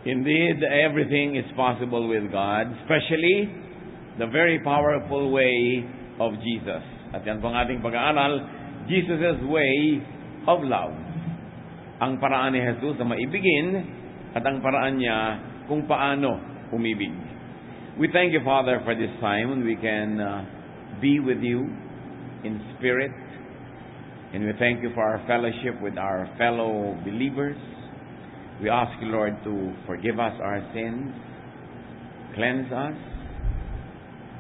Indeed, everything is possible with God, especially the very powerful way of Jesus. At yan po ang ating pag-aaral, Jesus' way of love. Ang paraan ni Jesus na maibigin at ang paraan niya kung paano umibig. We thank you, Father, for this time when we can be with you in spirit. And we thank you for our fellowship with our fellow believers. We ask you, Lord, to forgive us our sins, cleanse us,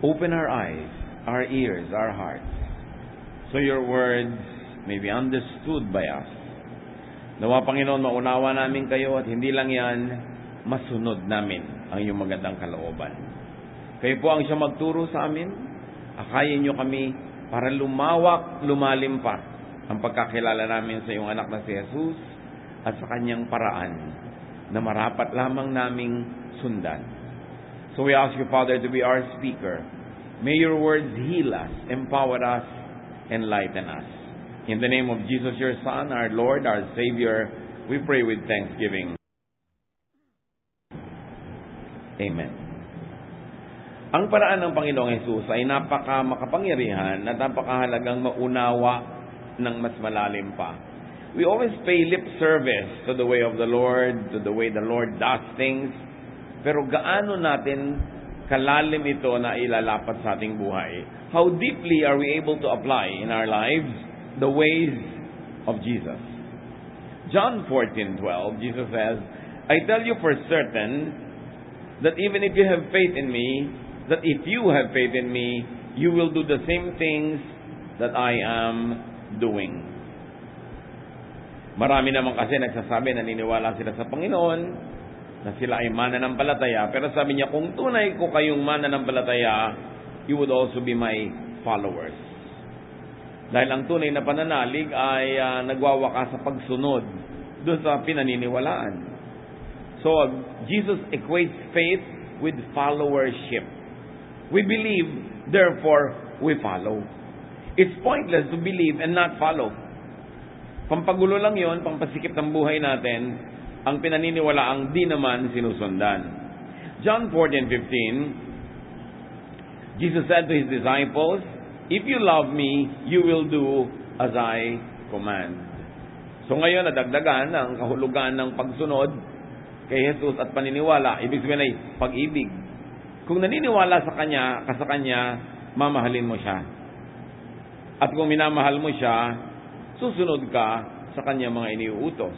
open our eyes, our ears, our hearts, so your words may be understood by us. Nawa, Panginoon, maunawa namin kayo at hindi lang yan, masunod namin ang iyong magandang kalooban. Kayo po ang siya magturo sa amin. Akayin niyo kami para lumawak, lumalim pa ang pagkakilala namin sa iyong anak na si Jesus at sa kanyang paraan na marapat lamang naming sundan. So we ask you, Father, to be our speaker. May your words heal us, empower us, enlighten us. In the name of Jesus, your Son, our Lord, our Savior, we pray with thanksgiving. Amen. Ang paraan ng Panginoong Jesus ay makapangyarihan at napakahalagang maunawa ng mas malalim pa. We always pay lip service to the way of the Lord, to the way the Lord does things. Pero gaano natin kalalim ito na ilalapat sa ating buhay? How deeply are we able to apply in our lives the ways of Jesus? John 14:12, Jesus says, I tell you for certain that even if you have faith in me, that if you have faith in me, you will do the same things that I am doing. Marami naman kasi nagsasabi, naniniwala sila sa Panginoon, na sila ay mananampalataya. Pero sabi niya, kung tunay ko kayong mananampalataya, you would also be my followers. Dahil ang tunay na pananalig ay nagwawakas sa pagsunod doon sa pinaniniwalaan. So, Jesus equates faith with followership. We believe, therefore, we follow. It's pointless to believe and not follow. Pampagulo lang yon, pampasikip ng buhay natin, ang pinaniniwalaang di naman sinusundan. John 14:15, Jesus said to His disciples, if you love me, you will do as I command. So ngayon, nadagdagan ang kahulugan ng pagsunod kay Jesus at paniniwala. Ibig sabihin ay pag-ibig. Kung naniniwala sa Kanya, mamahalin mo siya. At kung minamahal mo siya, susunod ka sa kanyang mga iniuutos.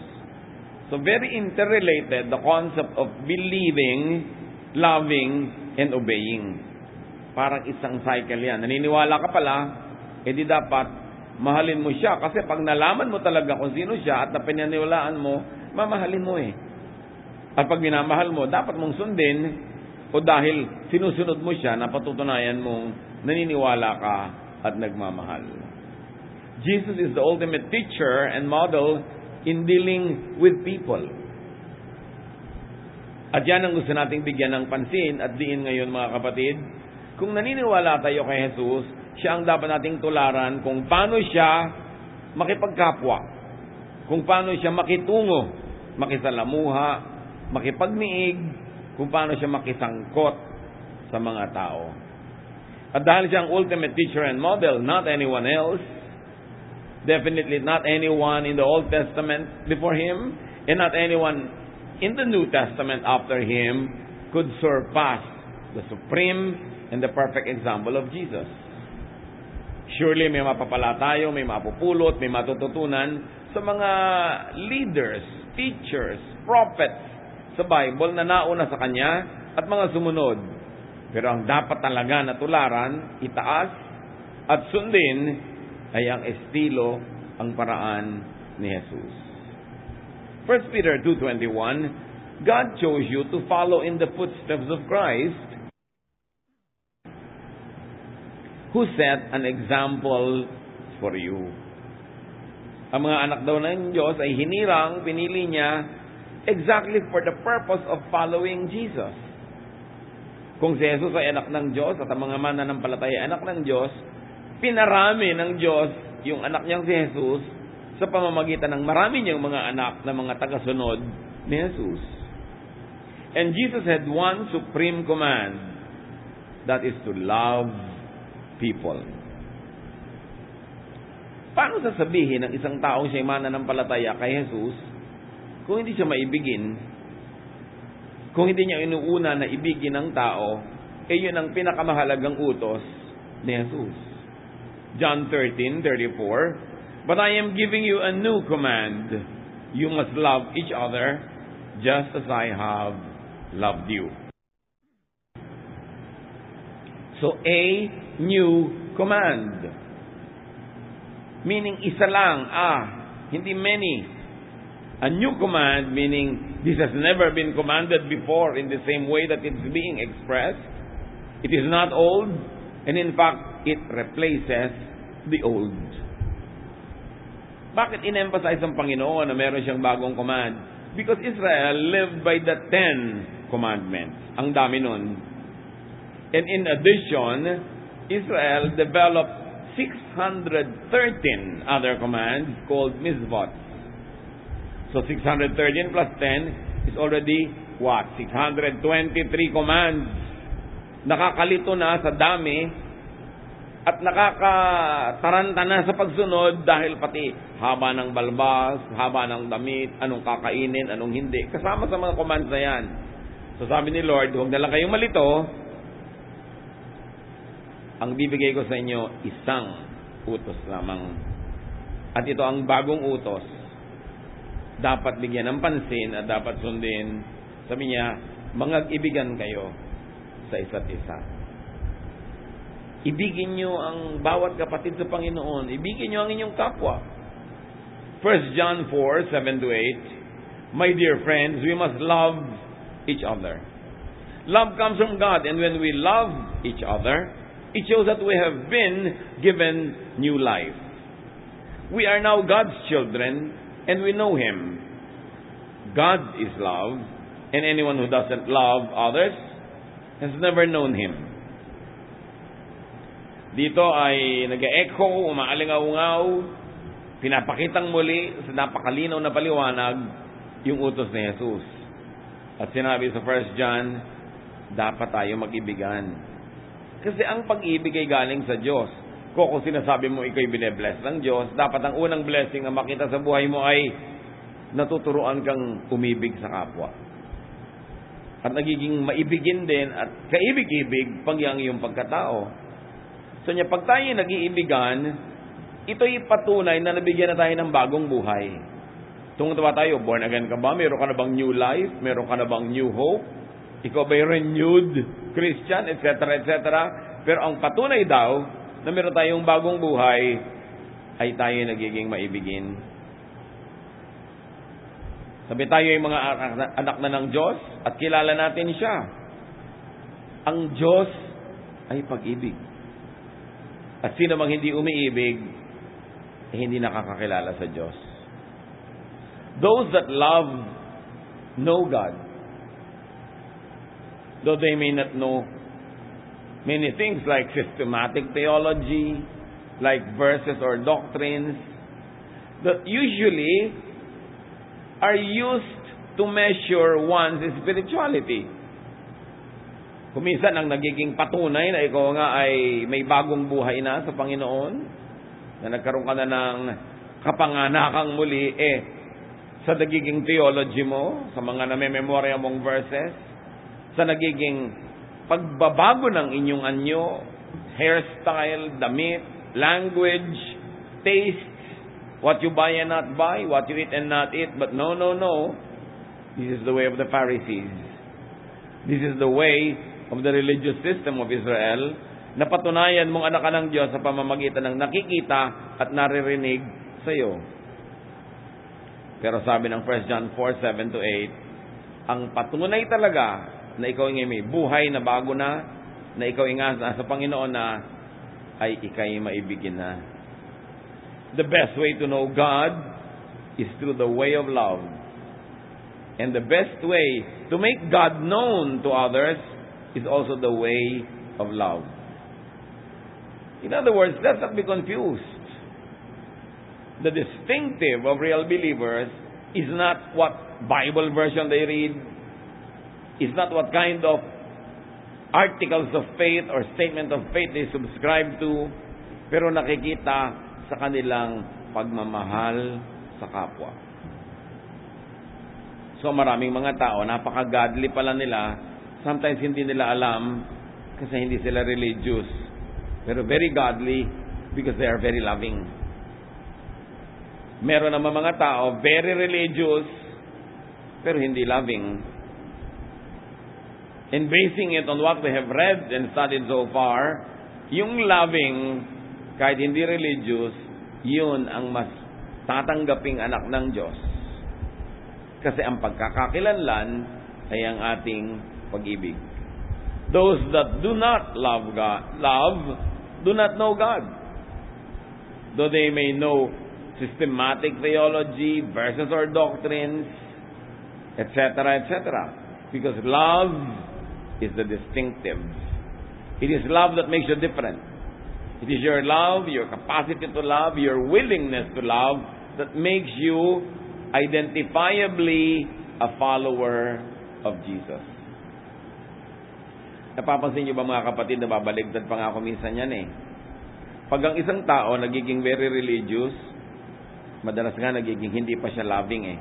So very interrelated, the concept of believing, loving, and obeying. Parang isang cycle yan. Naniniwala ka pala, di dapat mahalin mo siya. Kasi pag nalaman mo talaga kung sino siya at napinaniwalaan mo, mamahalin mo eh. At pag minamahal mo, dapat mong sundin o dahil sinusunod mo siya, napatutunayan mong naniniwala ka at nagmamahal. Jesus is the ultimate teacher and model in dealing with people. At yan ang gusto nating bigyan ng pansin at diin ngayon, mga kapatid. Kung naniniwala tayo kay Jesus, siya ang dapat nating tularan kung paano siya makipagkapwa, kung paano siya makitungo, makisalamuha, makipagniig, kung paano siya makisangkot sa mga tao. At dahil siya ang ultimate teacher and model, not anyone else, definitely not anyone in the Old Testament before Him, and not anyone in the New Testament after Him could surpass the supreme and the perfect example of Jesus. Surely may mapapala tayo, may mapupulot, may matututunan sa mga leaders, teachers, prophets sa Bible na nauna sa Kanya at mga sumunod. Pero ang dapat talaga na tularan, itaas at sundin ay ang estilo, ang paraan ni Jesus. 1 Peter 2:21, God chose you to follow in the footsteps of Christ, who set an example for you. Ang mga anak daw ng Diyos ay hinirang, pinili niya exactly for the purpose of following Jesus. Kung si Jesus ay anak ng Diyos at ang mga mananampalataya ay anak ng Diyos, pinarami ng Diyos yung anak niyang si Jesus sa pamamagitan ng marami niyang mga anak na mga tagasunod ni Jesus. And Jesus had one supreme command. That is to love people. Paano sasabihin ng isang taong siya'y mananampalataya kay Jesus kung hindi siya maibigin? Kung hindi niya inuuna na ibigin ng tao, yun ang pinakamahalagang utos ni Jesus. John 13:34, "But I am giving you a new command. You must love each other just as I have loved you." So, a new command. Meaning, isa lang, hindi many. A new command, meaning, this has never been commanded before in the same way that it's being expressed. It is not old, and in fact, it replaces the old. Bakit in-emphasize ng Panginoon na meron siyang bagong command? Because Israel lived by the 10 commandments. Ang dami nun. And in addition, Israel developed 613 other commands called mitzvot. So 613 plus 10 is already what? 623 commands. Nakakalito na sa dami at nakakataranta na sa pagsunod dahil pati haba ng balbas, haba ng damit, anong kakainin, anong hindi. Kasama sa mga commands na yan. So sabi ni Lord, huwag na lang kayong malito. Ang bibigay ko sa inyo, isang utos lamang. At ito ang bagong utos. Dapat bigyan ng pansin at dapat sundin. Sabi niya, mag-ibigan kayo sa isa't isa. Ibigin nyo ang bawat kapatid sa Panginoon. Ibigin nyo ang inyong kapwa. 1 John 4:7-8, "My dear friends, we must love each other. Love comes from God, and when we love each other, it shows that we have been given new life. We are now God's children, and we know Him. God is love, and anyone who doesn't love others has never known Him." Dito ay nag-echo, umaalingaw-ngaw, pinapakitang muli sa napakalinaw na paliwanag yung utos ni Jesus. At sinabi sa 1 John, dapat tayo mag-ibigan. Kasi ang pag-ibig ay galing sa Diyos. Kung sinasabi mo ikaw'y bine-bless ng Diyos, dapat ang unang blessing na makita sa buhay mo ay natuturuan kang umibig sa kapwa. At nagiging maibigin din at kaibig-ibig pag yang iyong pagkatao. So niya, pag tayo nag-iibigan, ito'y patunay na nabigyan na tayo ng bagong buhay. Tungkol tayo, born again ka ba? Meron ka na bang new life? Meron ka na bang new hope? Ikaw ba'y renewed Christian, etc., etc.? Pero ang patunay daw na meron tayong bagong buhay ay tayo nagiging maibigin. Sabi tayo ay mga anak na ng Diyos at kilala natin siya. Ang Diyos ay pag-ibig. At sino mang hindi umiibig, hindi nakakakilala sa Diyos. Those that love know God. Though they may not know many things like systematic theology, like verses or doctrines, that usually are used to measure one's spirituality. Kuminsan ang nagiging patunay na ikaw nga ay may bagong buhay na sa Panginoon, na nagkaroon ka na ng kapanganakang muli, sa nagiging theology mo, sa mga namememorya mong verses, sa nagiging pagbabago ng inyong anyo, hairstyle, damit, language, taste, what you buy and not buy, what you eat and not eat. But no. This is the way of the Pharisees. This is the way of the religious system of Israel, na patunayan mong anak ka ng Diyos sa pamamagitan ng nakikita at naririnig sa iyo. Pero sabi ng 1 John 4:7-8, ang patunay talaga na ikaw ay may buhay na bago na ikaw ay nga sa Panginoon na, ay ikay maibigin na. The best way to know God is through the way of love. And the best way to make God known to others is also the way of love. In other words, let's not be confused. The distinctive of real believers is not what Bible version they read, is not what kind of articles of faith or statement of faith they subscribe to, pero nakikita sa kanilang pagmamahal sa kapwa. So maraming mga tao, napaka-godly pala nila, sometimes hindi nila alam kasi hindi sila religious, pero very godly because they are very loving. Meron naman mga tao, very religious, pero hindi loving. And basing it on what we have read and studied so far, yung loving, kahit hindi religious, yun ang mas tatanggaping anak ng Diyos. Kasi ang pagkakakilanlan ay ang ating pag-ibig. Those that do not love God, do not know God. Though they may know systematic theology, verses or doctrines, etc., etc. Because love is the distinctive. It is love that makes you different. It is your love, your capacity to love, your willingness to love that makes you identifiably a follower of Jesus. Napapansin niyo ba mga kapatid, na babaligtad pa nga ako minsan yan eh. Pag ang isang tao nagiging very religious, madalas nga nagiging hindi pa siya loving eh.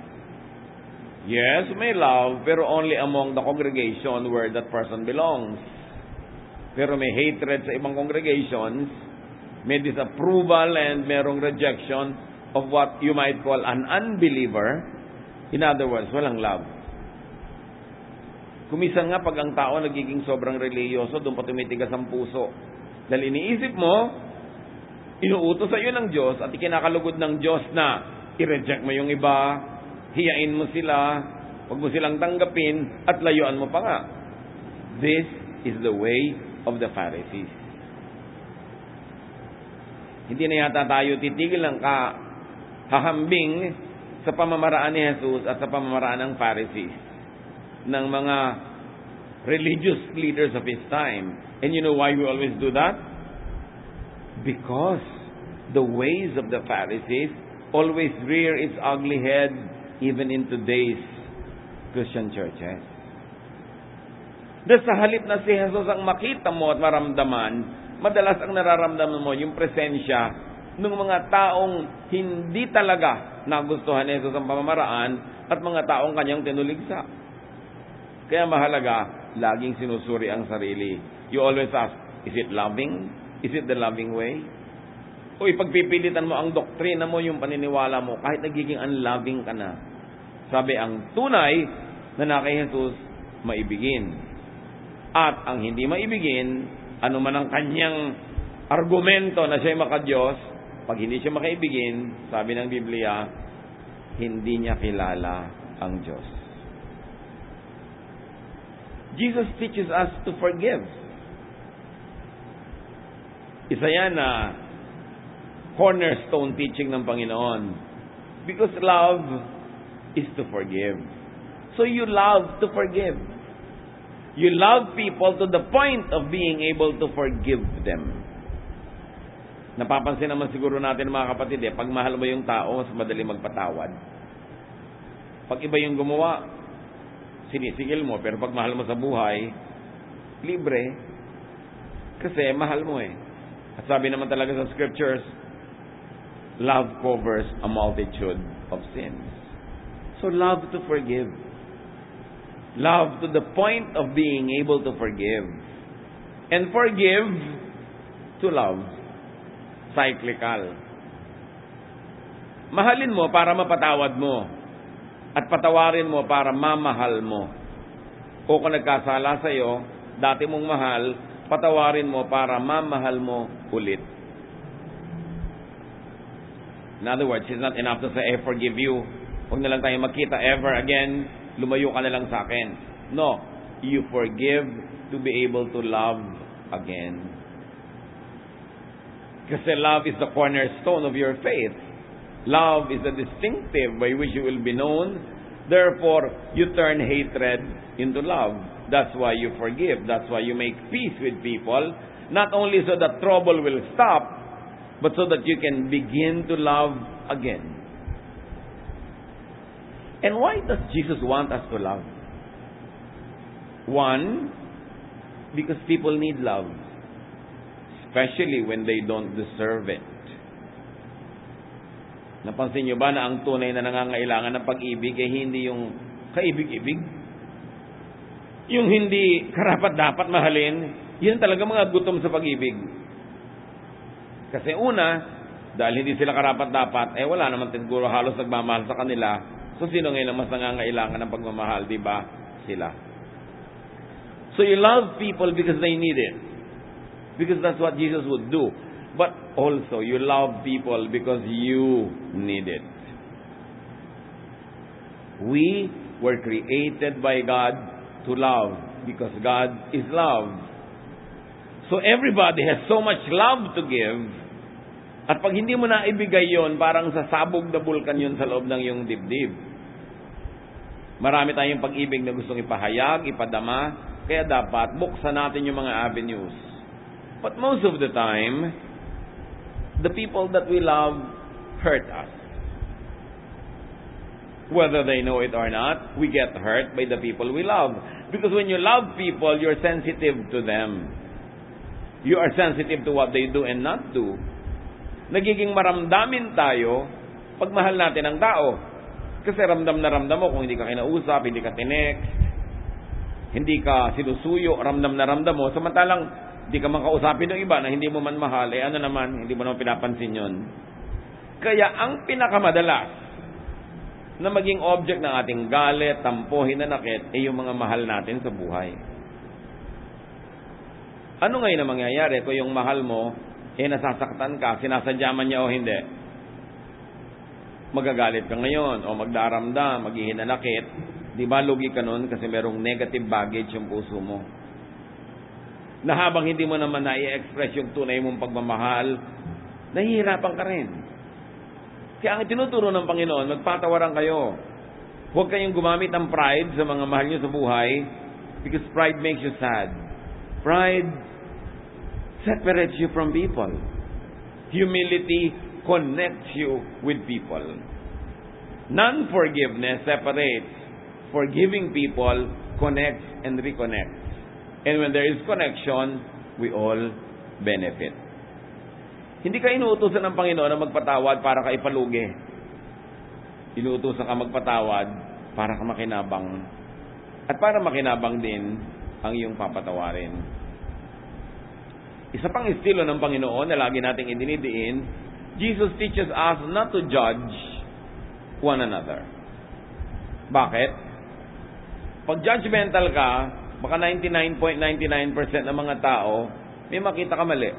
Yes, may love, pero only among the congregation where that person belongs. Pero may hatred sa ibang congregations, may disapproval and merong rejection of what you might call an unbeliever. In other words, walang love. Kumisan nga pag ang tao nagiging sobrang religyoso, doon pa tumitigas ang puso. Dahil iniisip mo, inuutos sa iyo ng Diyos at ikinakalugod ng Diyos na i-reject mo yung iba, hiyain mo sila, huwag mo silang tanggapin, at layuan mo pa nga. This is the way of the Pharisees. Hindi na yata tayo titigil ng hahambing sa pamamaraan ni Jesus at sa pamamaraan ng Pharisees, ng mga religious leaders of his time. And you know why we always do that? Because the ways of the Pharisees always rear its ugly head even in today's Christian churches. Dahil sa halip na si Jesus ang makita mo at maramdaman, madalas ang nararamdaman mo yung presensya ng mga taong hindi talaga nagustuhan ni Jesus ang pamamaraan at mga taong kanyang tinuligsa. Kaya mahalaga, laging sinusuri ang sarili. You always ask, is it loving? Is it the loving way? O ipagpipilitan mo ang doktrina mo, yung paniniwala mo, kahit nagiging unloving ka na. Sabi, ang tunay na kay Jesus, maibigin. At ang hindi maibigin, ano man ang kanyang argumento na siya'y makadiyos, pag hindi siya makaibigin, sabi ng Biblia, hindi niya kilala ang Diyos. Jesus teaches us to forgive. Isa yan na cornerstone teaching ng Panginoon. Because love is to forgive. So you love to forgive. You love people to the point of being able to forgive them. Napapansin naman siguro natin mga kapatid, pag mahal mo yung tao, mas madali magpatawad. Pag iba yung gumawa, sinisigil mo, pero pag mahal mo sa buhay, libre. Kasi mahal mo eh. At sabi naman talaga sa scriptures, love covers a multitude of sins. So love to forgive. Love to the point of being able to forgive. And forgive to love. Cyclical. Mahalin mo para mapatawad mo. At patawarin mo para mamahal mo. O kung nagkasala sa'yo, dati mong mahal, patawarin mo para mamahal mo ulit. In other words, it's not enough to say, I forgive you. Huwag na lang tayo magkita ever again. Lumayo ka na lang sa akin. No. You forgive to be able to love again. Kasi love is the cornerstone of your faith. Love is the distinctive by which you will be known. Therefore, you turn hatred into love. That's why you forgive. That's why you make peace with people. Not only so that trouble will stop, but so that you can begin to love again. And why does Jesus want us to love? One, because people need love, especially when they don't deserve it. Napansin nyo ba na ang tunay na nangangailangan ng pag-ibig ay hindi yung kaibig-ibig? Yung hindi karapat-dapat mahalin, yun talaga mga gutom sa pag-ibig. Kasi una, dahil hindi sila karapat-dapat, wala naman siguro halos nagmamahal sa kanila. So sino ngayon ang mas nangangailangan ng pagmamahal, di ba? Sila. So you love people because they need it. Because that's what Jesus would do. But also, you love people because you need it. We were created by God to love because God is love. So everybody has so much love to give. At pag hindi mo na ibigay yon, parang sasabog na bulkan yun sa loob ng iyong dibdib. Marami tayong pag-ibig na gustong ipahayag, ipadama, kaya dapat buksan natin yung mga avenues. But most of the time, the people that we love hurt us. Whether they know it or not, we get hurt by the people we love. Because when you love people, you're sensitive to them. You are sensitive to what they do and not do. Nagiging maramdamin tayo pag mahal natin ang tao. Kasi ramdam na ramdam mo kung hindi ka kinausap, hindi ka tinext, hindi ka sinusuyo, ramdam na ramdam mo. Samantalang hindi ka man kausapin ng iba na hindi mo man mahal, ano naman, hindi mo naman pinapansin yun. Kaya ang pinakamadalas na maging object ng ating galit, tampo, hinanakit, yung mga mahal natin sa buhay. Ano ngayon ang mangyayari kung yung mahal mo, nasasaktan ka, sinasadya man niya o hindi? Magagalit ka ngayon, o magdaramdam, maghihinanakit. Di ba lugi ka nun kasi merong negative baggage yung puso mo? Na habang hindi mo naman na-i-express yung tunay mong pagmamahal, nahihirapan ka rin. Kaya ang tinuturo ng Panginoon, magpatawaran kayo. Huwag kayong gumamit ng pride sa mga mahal nyo sa buhay because pride makes you sad. Pride separates you from people. Humility connects you with people. Non-forgiveness separates. Forgiving people connects and reconnects. And when there is connection, we all benefit. Hindi ka inuutosan ng Panginoon na magpatawad para ka ipalugi. Inuutosan ka magpatawad para ka makinabang. At para makinabang din ang iyong papatawarin. Isa pang estilo ng Panginoon na lagi nating idinidiin, Jesus teaches us not to judge one another. Bakit? Pag judgmental ka, baka 99.99% ng mga tao, may makita ka mali.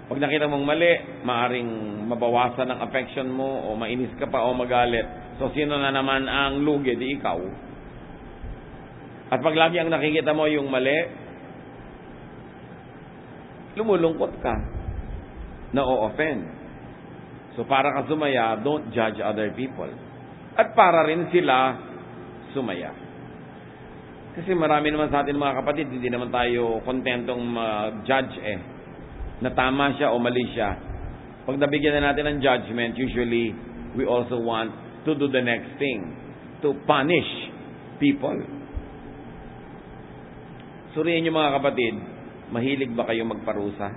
Pag nakita mong mali, maaring mabawasan ang affection mo, o mainis ka pa, o magalit. So, sino na naman ang lugi? Di ikaw. At pag lagi ang nakikita mo yung mali, lumulungkot ka. Na-o-offend. So, para ka sumaya, don't judge other people. At para rin sila sumaya. Kasi marami naman sa atin mga kapatid, hindi naman tayo kontentong mag-judge na tama siya o mali siya. Pag nabigyan na natin ng judgment, usually, we also want to do the next thing, to punish people. Suriin niyo mga kapatid, mahilig ba kayo magparusa?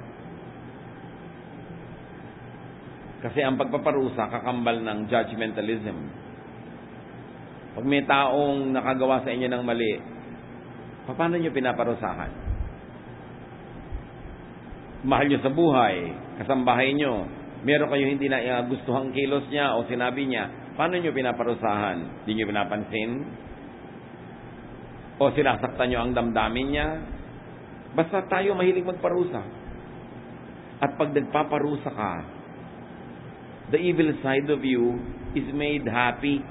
Kasi ang pagpaparusa, kakambal ng judgmentalism. Pag may taong nakagawa sa inyo ng mali, paano nyo pinaparusahan? Mahal nyo sa buhay, kasambahay nyo, meron kayo hindi na gustuhang kilos niya o sinabi niya, paano nyo pinaparusahan? Hindi nyo pinapansin? O sinasaktan nyo ang damdamin niya? Basta tayo mahilig magparusa. At pag nagpaparusa ka, the evil side of you is made happy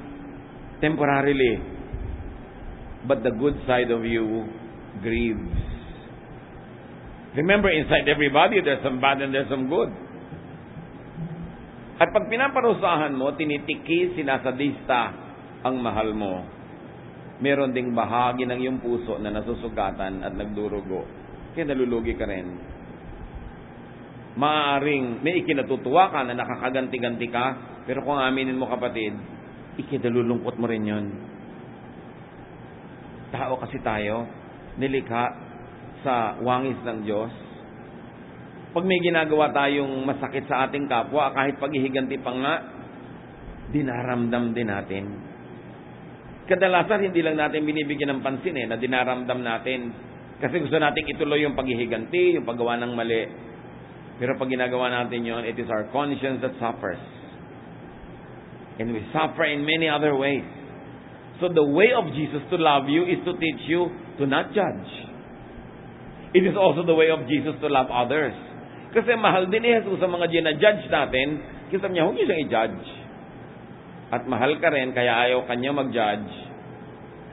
temporarily. But the good side of you grieves. Remember, inside everybody, there's some bad and there's some good. At pag pinaparusahan mo, tinitiki, sinasadista ang mahal mo. Meron ding bahagi ng iyong puso na nasusugatan at nagdurugo. Kaya nalulugi ka rin. Maaaring may ikinatutuwa ka na nakakaganti-ganti ka, pero kung aminin mo kapatid, ikinalulungkot mo rin yun. tao kasi tayo, nilikha sa wangis ng Diyos. Pag may ginagawa tayong masakit sa ating kapwa, kahit paghihiganti pa nga, dinaramdam din natin. Kadalasan, hindi lang natin binibigyan ng pansin na dinaramdam natin. Kasi gusto nating ituloy yung paghihiganti, yung paggawa ng mali. Pero pag ginagawa natin yon, it is our conscience that suffers. And we suffer in many other ways. So the way of Jesus to love you is to teach you to not judge. It is also the way of Jesus to love others. Kasi mahal din ni Jesus sa mga ginajudge natin, kasi niya, huwag niyo siyang i-judge. At mahal ka rin, kaya ayaw kanya mag-judge.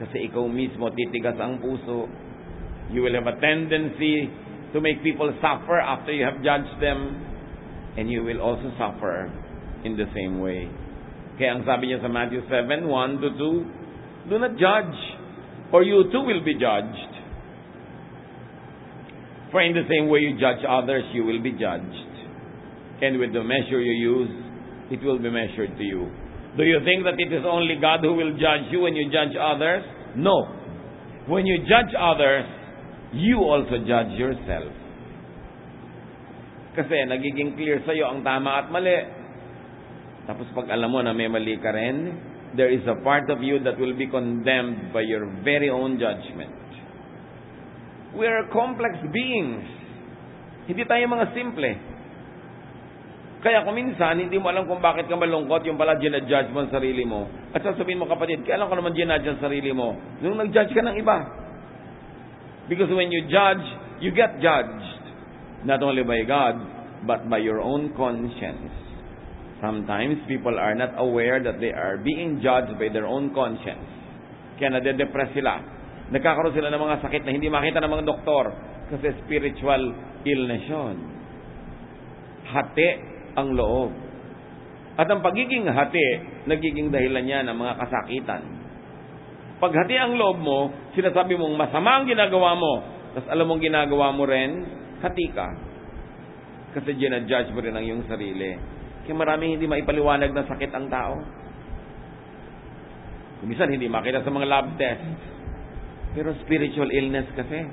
Kasi ikaw mismo titigas ang puso. You will have a tendency to make people suffer after you have judged them. And you will also suffer in the same way. Kaya ang sabi niya sa Matthew 7, 1-2, do not judge, or you too will be judged. For in the same way you judge others, you will be judged. And with the measure you use, it will be measured to you. Do you think that it is only God who will judge you when you judge others? No. When you judge others, you also judge yourself. Kasi nagiging clear sa'yo ang tama at mali. Tapos pag alam mo na may mali ka rin, there is a part of you that will be condemned by your very own judgment. We are complex beings. Hindi tayo mga simple. Kaya kung minsan, hindi mo alam kung bakit ka malungkot, yung pala ginajudge mo ang sarili mo. At sasabihin mo, kapatid, kailan ko naman ginajudge ang sarili mo? Nung nag-judge ka ng iba. Because when you judge, you get judged. Not only by God, but by your own conscience. Sometimes people are not aware that they are being judged by their own conscience. Kaya nade-depress sila. Nagkakaroon sila ng mga sakit na hindi makita ng mga doktor kasi spiritual illness yun. Hati ang loob. At ang pagiging hati, nagiging dahilan niya ng mga kasakitan. Pag hati ang loob mo, sinasabi mong masama ang ginagawa mo, tapos alam mong ginagawa mo rin, hati ka. Kasi ginajudge mo rin ang iyong sarili. Kaya maraming hindi maipaliwanag na sakit ang tao. Minsan hindi makita sa mga lab test. Pero spiritual illness kasi.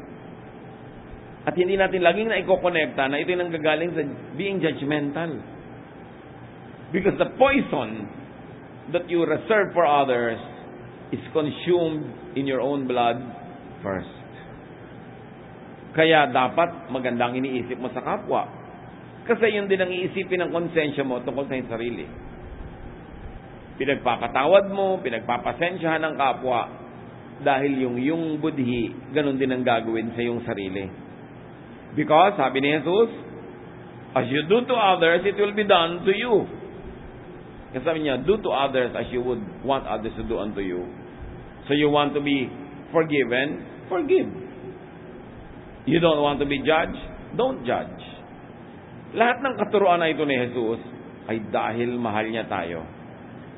At hindi natin laging na-i-connecta na ito yung nanggagaling sa being judgmental. Because the poison that you reserve for others is consumed in your own blood first. Kaya dapat magandang iniisip mo sa kapwa. Kasi yun din ang iisipin ng konsensya mo tungkol sa iyong sarili. Pinagpapatawad mo, pinagpapasensyahan ng kapwa, dahil yung budhi, ganun din ang gagawin sa iyong sarili. Because, sabi ni Jesus, as you do to others, it will be done to you. Kasi sabi niya, do to others as you would want others to do unto you. So you want to be forgiven? Forgive. You don't want to be judged? Don't judge. Lahat ng katuruan na ito ni Jesus ay dahil mahal niya tayo.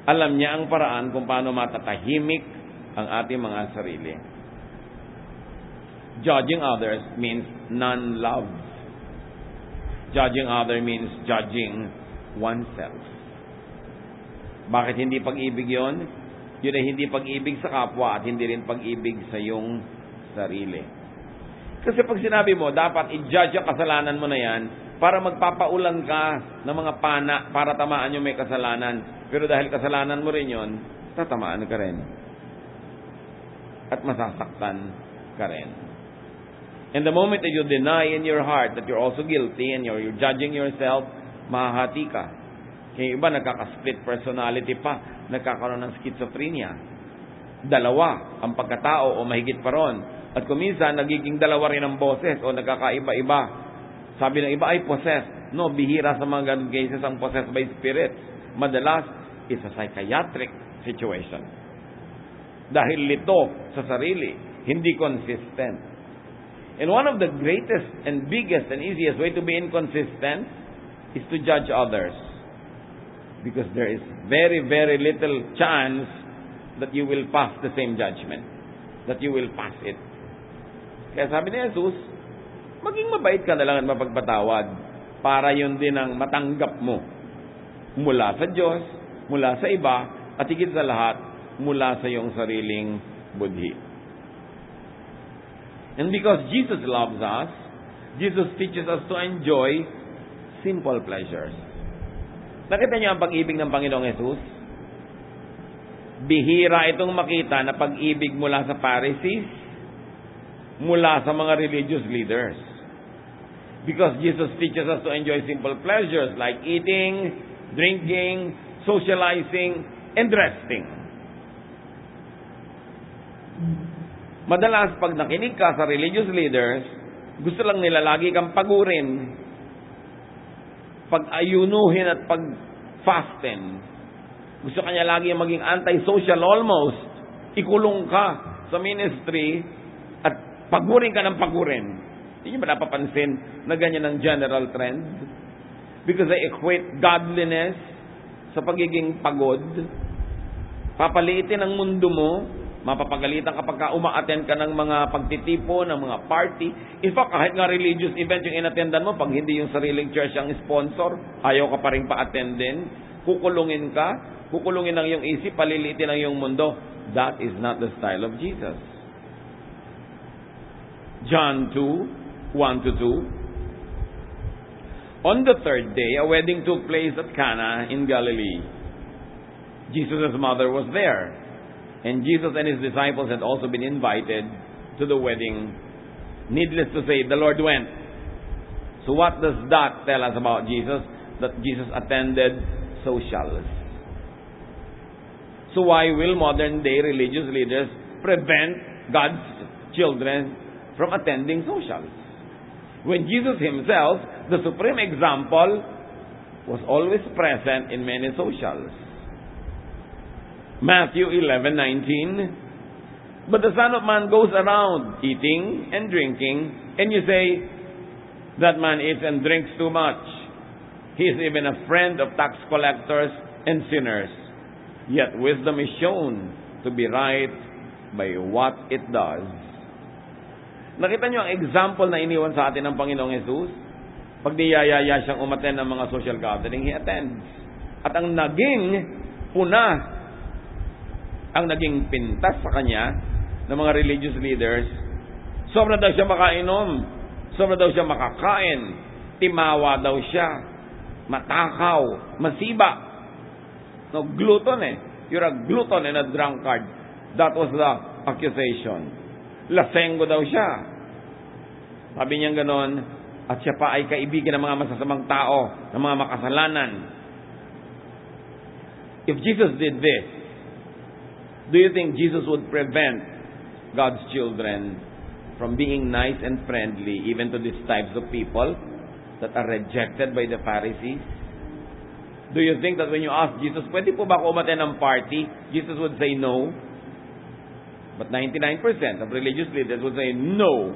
Alam niya ang paraan kung paano matatahimik ang ating mga sarili. Judging others means non-love. Judging others means judging oneself. Bakit hindi pag-ibig yun? Yun ay hindi pag-ibig sa kapwa at hindi rin pag-ibig sa iyong sarili. Kasi pag sinabi mo, dapat i-judge ang kasalanan mo na yan, para magpapaulan ka ng mga pana para tamaan yung may kasalanan. Pero dahil kasalanan mo rin yun, tatamaan ka rin. At masasaktan ka rin. And the moment that you deny in your heart that you're also guilty and you're judging yourself, mahahati ka. Kaya iba nagkaka-split personality pa, nagkakaroon ng schizophrenia. Dalawa ang pagkatao o mahigit pa ron. At kuminsan, nagiging dalawa rin ang boses o nagkakaiba-iba. Sabi ng iba ay possessed. No, bihira sa mga ganun cases ang possessed by spirits. Madalas, it's a psychiatric situation. Dahil lito sa sarili, hindi consistent. And one of the greatest and biggest and easiest way to be inconsistent is to judge others. Because there is very, very little chance that you will pass the same judgment. That you will pass it. Kaya sabi ni Jesus, maging mabait ka na lang at mapagpatawad para yun din ang matanggap mo mula sa Diyos, mula sa iba, at higit sa lahat, mula sa iyong sariling budhi. And because Jesus loves us, Jesus teaches us to enjoy simple pleasures. Nakita niyo ang pag-ibig ng Panginoong Hesus? Bihira itong makita na pag-ibig mula sa Pharisees, mula sa mga religious leaders. Because Jesus teaches us to enjoy simple pleasures like eating, drinking, socializing, and resting. Madalas pag nakinig ka sa religious leaders, gusto lang nila lagi kang pagurin, pag-ayunuhin at pag-fasten. Gusto kanya lagi maging anti-social almost. Ikulong ka sa ministry at pagurin ka ng pagurin. Hindi niyo ba napapansin na ganyan ang general trend? Because they equate godliness sa pagiging pagod. Papaliitin ang mundo mo. Mapapagalitan kapag uma-attend ka ng mga pagtitipo, ng mga party. In fact, kahit nga religious event yung inattendan mo, pag hindi yung sariling church ang sponsor, ayaw ka pa rin pa-attendin. Kukulungin ka. Kukulungin ang iyong isip, paliliitin ang iyong mundo. That is not the style of Jesus. John 2, 1-2. On the third day, a wedding took place at Cana in Galilee. Jesus' mother was there. And Jesus and his disciples had also been invited to the wedding. Needless to say, the Lord went. So what does that tell us about Jesus? That Jesus attended socials. So why will modern day religious leaders prevent God's children from attending socials? When Jesus himself, the supreme example, was always present in many socials. Matthew 11:19. But the Son of Man goes around eating and drinking, and you say, that man eats and drinks too much. He is even a friend of tax collectors and sinners. Yet wisdom is shown to be right by what it does. Nakita niyo ang example na iniwan sa atin ng Panginoong Hesus? Pag niyayaya siyang umattend ng mga social gathering, he attends. At ang naging puna, ang naging pintas sa kanya ng mga religious leaders, sobra daw siya makainom, sobra daw siya makakain, timawa daw siya, matakaw, masiba. No, glutton eh. You're a glutton and a drunkard. That was the accusation. Lasengo daw siya. Sabi niya ganon, at siya pa ay kaibigan ng mga masasamang tao, ng mga makasalanan. If Jesus did this, do you think Jesus would prevent God's children from being nice and friendly even to these types of people that are rejected by the Pharisees? Do you think that when you ask Jesus, pwede po ba ako umattend ng party? Jesus would say no. But 99% of religious leaders would say no.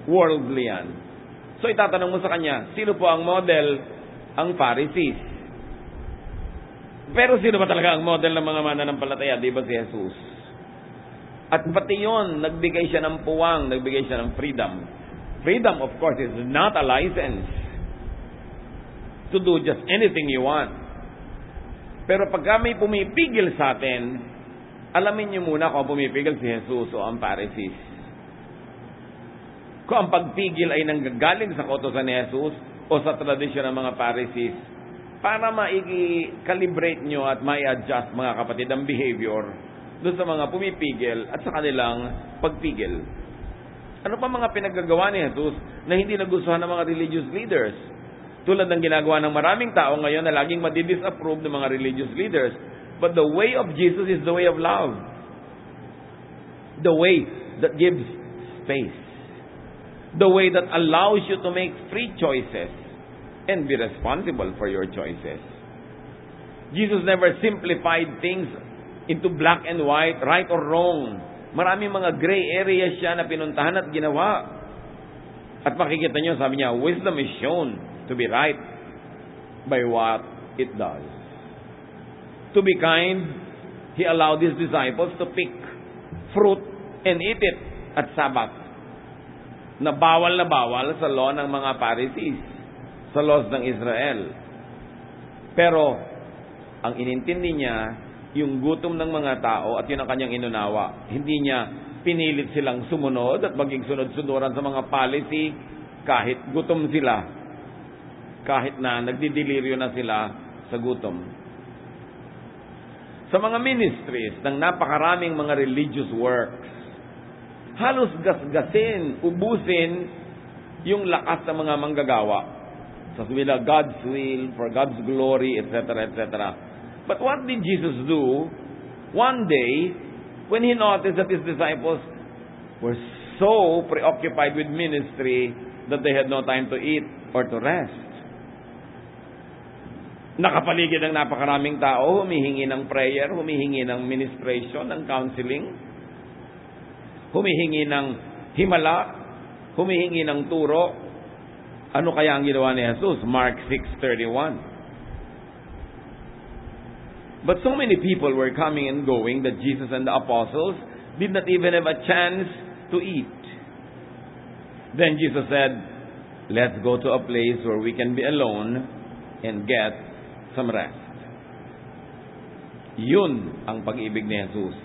Worldly yan. So itatanong mo sa kanya, sino po ang model? Ang Pharisees. Pero sino ba talaga ang model ng mga mananampalataya? Di ba si Jesus? At pati yun, nagbigay siya ng puwang, nagbigay siya ng freedom. Freedom, of course, is not a license to do just anything you want. Pero pag may pumipigil sa atin, alamin niyo muna kung pumipigil si Jesus o ang Pharisees. Kung ang pagpigil ay nanggagaling sa kautusan ni Jesus o sa tradisyon ng mga Pharisees, para ma-calibrate nyo at ma-adjust, mga kapatid, ang behavior doon sa mga pumipigil at sa kanilang pagpigil. Ano pa mga pinagagawa ni Jesus na hindi nagustuhan ng mga religious leaders? Tulad ng ginagawa ng maraming tao ngayon na laging madidisapprove ng mga religious leaders. But the way of Jesus is the way of love. The way that gives space. The way that allows you to make free choices and be responsible for your choices. Jesus never simplified things into black and white, right or wrong. Maraming mga gray areas siya na pinuntahan at ginawa. At makikita niyo, sabi niya, wisdom is shown to be right by what it does. To be kind, He allowed His disciples to pick fruit and eat it at Sabbath. Na bawal sa law ng mga Pharisees, sa laws ng Israel. Pero, ang inintindi niya, yung gutom ng mga tao at yun ang kanyang inunawa. Hindi niya pinilit silang sumunod at maging sunod-sunuran sa mga policy kahit gutom sila, kahit na nagdidiliryo na sila sa gutom. Sa mga ministries ng napakaraming mga religious works, halos gasgasin, ubusin yung lakas ng mga manggagawa sa will of God's will, for God's glory, etc., etc. But what did Jesus do one day when He noticed that His disciples were so preoccupied with ministry that they had no time to eat or to rest? Nakapaligid ang napakaraming tao, humihingi ng prayer, humihingi ng ministration, ng counseling, humihingi ng himala, humihingi ng turo. Ano kaya ang ginawa ni Jesus? Mark 6:31. But so many people were coming and going that Jesus and the apostles did not even have a chance to eat. Then Jesus said, "Let's go to a place where we can be alone and get some rest." Yun ang pag-ibig ni Jesus.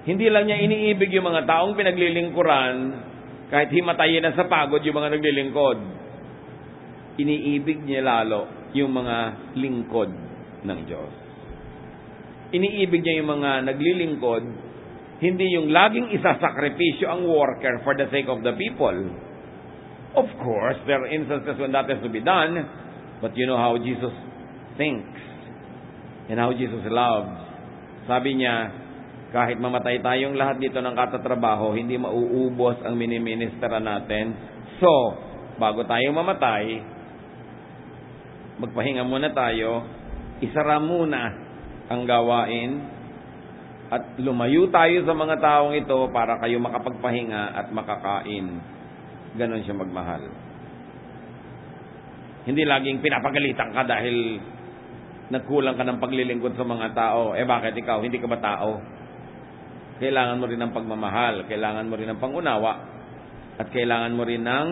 Hindi lang niya iniibig yung mga taong pinaglilingkuran kahit himatayin na sa pagod yung mga naglilingkod. Iniibig niya lalo yung mga lingkod ng Diyos. Iniibig niya yung mga naglilingkod, hindi yung laging isasakripisyo ang worker for the sake of the people. Of course, there are instances when that has to be done, but you know how Jesus thinks and how Jesus loves. Sabi niya, kahit mamatay tayong lahat dito ng katatrabaho, hindi mauubos ang miniministera natin. So, bago tayo mamatay, magpahinga muna tayo, isara muna ang gawain, at lumayo tayo sa mga taong ito para kayo makapagpahinga at makakain. Ganon siya magmahal. Hindi laging pinapagalitan ka dahil nagkulang ka ng paglilingkod sa mga tao. Bakit ikaw? Hindi ka ba tao? Kailangan mo rin ng pagmamahal, kailangan mo rin ng pangunawa, at kailangan mo rin ng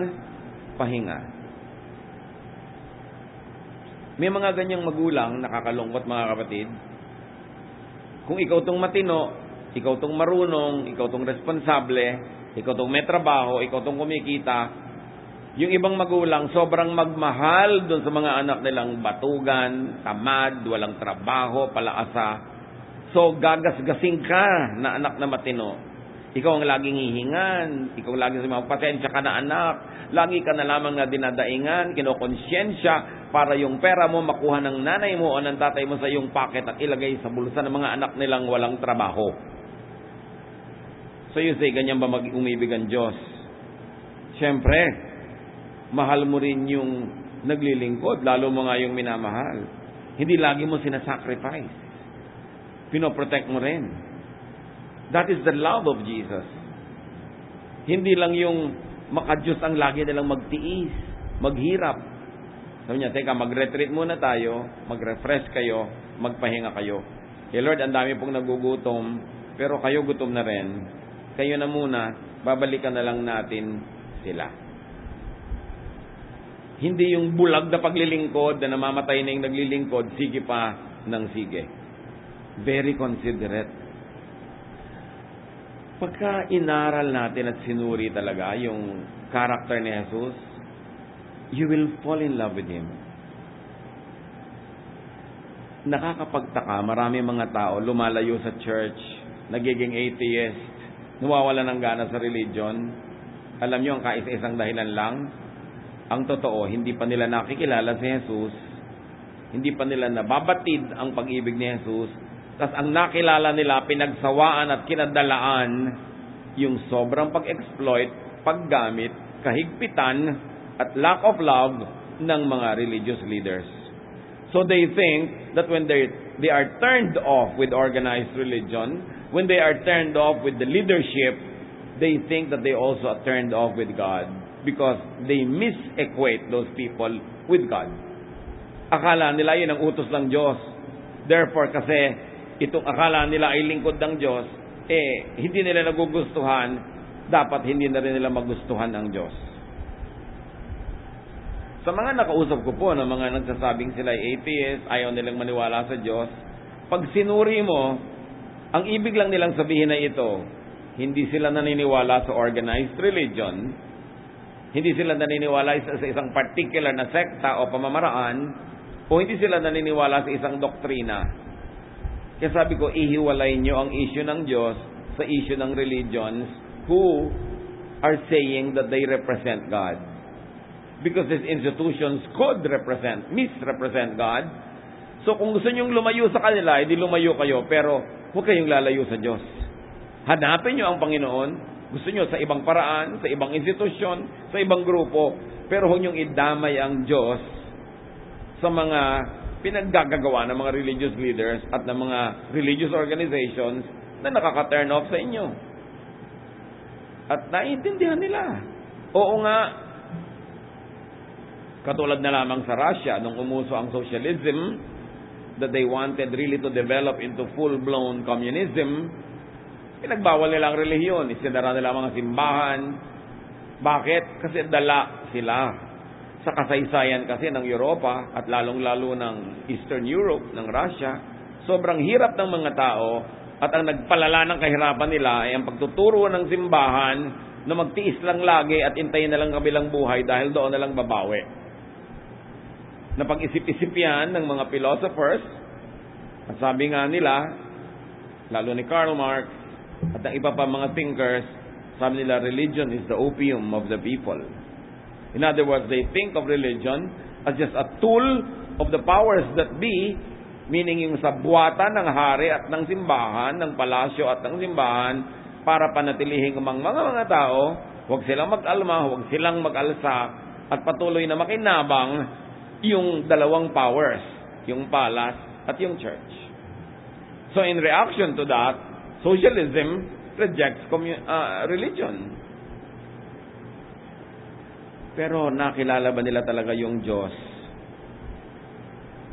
pahinga. May mga ganyang magulang, nakakalungkot mga kapatid. Kung ikaw tong matino, ikaw tong marunong, ikaw tong responsable, ikaw tong may trabaho, ikaw tong kumikita, yung ibang magulang sobrang magmahal doon sa mga anak nilang batugan, tamad, walang trabaho, palaasa. So, gagasgasing ka na anak na matino. Ikaw ang laging hihingan. Ikaw ang laging sabihin, pasensya ka na anak. Lagi ka na lamang na dinadaingan, kinokonsensya para yung pera mo makuha ng nanay mo o ng tatay mo sa iyong pocket at ilagay sa bulsa ng mga anak nilang walang trabaho. So you say, ganyan ba umibig ang Diyos? Siyempre, mahal mo rin yung naglilingkod, lalo mo nga yung minamahal. Hindi lagi mo sinasacrifice. Pinoprotect mo rin. That is the love of Jesus. Hindi lang yung makadiyos ang lagi nilang magtiis, maghirap. Sabi niya, teka, mag-retreat muna tayo, mag-refresh kayo, magpahinga kayo. Lord, ang dami pong nagugutom, pero kayo gutom na rin. Kayo na muna, babalikan na lang natin sila. Hindi yung bulag na paglilingkod na namamatay na yung naglilingkod, sige pa ng sige. Very considerate. Pagka inaral natin at sinuri talaga yung character ni Jesus, you will fall in love with Him. Nakakapagtaka, marami mga tao lumalayo sa church, nagiging atheist, nawawala ng gana sa religion. Alam nyo, ang kaisa-isang dahilan lang, ang totoo, hindi pa nila nakikilala si Jesus, hindi pa nila nababatid ang pag-ibig ni Jesus, tas ang nakilala nila, pinagsawaan at kinadalaan yung sobrang pag-exploit, paggamit, kahigpitan, at lack of love ng mga religious leaders. So they think that when they are turned off with organized religion, when they are turned off with the leadership, they think that they also are turned off with God because they mis-equate those people with God. Akala nila yun ang utos ng Diyos. Therefore, kasi itong akala nila ay lingkod ng Diyos, hindi nila nagugustuhan, dapat hindi na rin nila magustuhan ang Diyos. Sa mga nakausap ko po, ng mga nagsasabing sila ay atheist, ayaw nilang maniwala sa Diyos, pag sinuri mo, ang ibig lang nilang sabihin na ito, Hindi sila naniniwala sa organized religion. Hindi sila naniniwala sa isang particular na sekta o pamamaraan. O hindi sila naniniwala sa isang doktrina. Kaya sabi ko, ihiwalay nyo ang issue ng Diyos sa issue ng religions who are saying that they represent God. Because these institutions could misrepresent God. So kung gusto nyong lumayo sa kanila, edi lumayo kayo, pero huwag kayong lalayo sa Diyos. Hanapin nyo ang Panginoon. Gusto nyo sa ibang paraan, sa ibang institusyon, sa ibang grupo, pero huwag nyong idamay ang Diyos sa mga pinaggagawa ng mga religious leaders at ng mga religious organizations na nakaka-turn off sa inyo. At naiintindihan nila. Oo nga, katulad na lamang sa Russia, nung umuso ang socialism, that they wanted really to develop into full-blown communism, pinagbawal nila ang relihiyon, isinara nila ang mga simbahan. Bakit? Kasi dala sila sa kasaysayan kasi ng Europa at lalong-lalo ng Eastern Europe, ng Russia. Sobrang hirap ng mga tao at ang nagpalala ng kahirapan nila ay ang pagtuturo ng simbahan na magtiis lang lagi at intayin na lang kabilang buhay dahil doon na lang babawi. Napag-isip-isip yan ng mga philosophers at sabi nga nila, lalo ni Karl Marx at ang iba pa mga thinkers, sabi nila, religion is the opium of the people. In other words, they think of religion as just a tool of the powers that be, meaning yung sa buwatan ng hari at ng simbahan, ng palasyo at ng simbahan, para panatilihin ang mga tao, huwag silang mag-alma, huwag silang mag-alsa, at patuloy na makinabang yung dalawang powers, yung palace at yung church. So in reaction to that, socialism rejects religion. Pero nakilala ba nila talaga yung Diyos?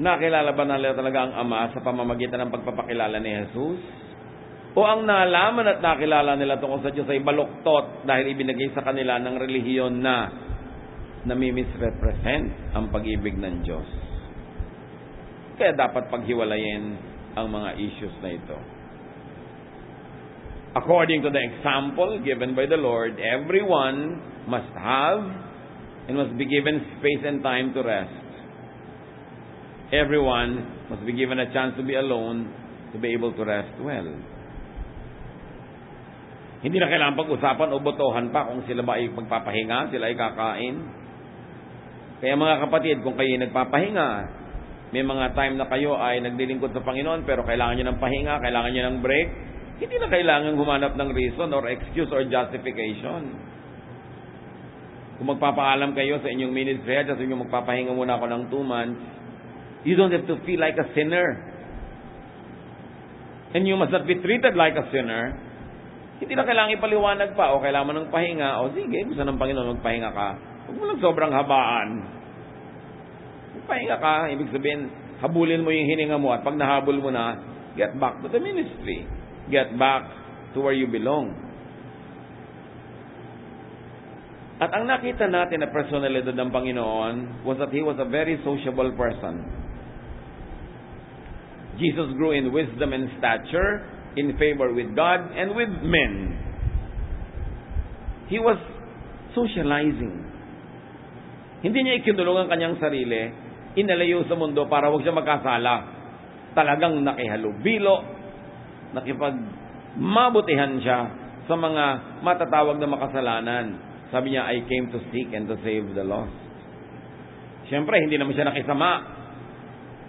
Nakilala ba nila talaga ang Ama sa pamamagitan ng pagpapakilala ni Jesus? O ang nalaman at nakilala nila tungkol sa Diyos ay baluktot dahil ibinigay sa kanila ng relihiyon na nami-misrepresent ang pag-ibig ng Diyos? Kaya dapat paghiwalayin ang mga issues na ito. According to the example given by the Lord, everyone must have and must be given space and time to rest. Everyone must be given a chance to be alone to be able to rest well. Hindi na kailangan pag-usapan o botohan pa kung sila ba ay magpapahinga, sila ay kakain. Kaya mga kapatid, kung kayo nagpapahinga, may mga time na kayo ay naglilingkod sa Panginoon pero kailangan nyo ng pahinga, kailangan nyo ng break, hindi na kailangan humanap ng reason or excuse or justification. Kung magpapaalam kayo sa inyong ministry at sa inyong magpapahinga muna ako ng 2 months, you don't have to feel like a sinner. And you must not be treated like a sinner. Hindi na kailangan ipaliwanag pa o kailangan mo ng pahinga. O sige, gusto ng Panginoon magpahinga ka. Huwag mo lang sobrang habaan. Magpahinga ka, ibig sabihin, habulin mo yung hininga mo at pag nahabol mo na, get back to the ministry. Get back to where you belong. At ang nakita natin na personalidad ng Panginoon was that He was a very sociable person. Jesus grew in wisdom and stature, in favor with God and with men. He was socializing. Hindi niya ikinulong ang kanyang sarili, inalayo sa mundo para huwag siya magkasala. Talagang nakihalubilo, nakipagmabutihan siya sa mga matatawag na makasalanan. Sabi niya, I came to seek and to save the lost. Siyempre, hindi naman siya nakisama,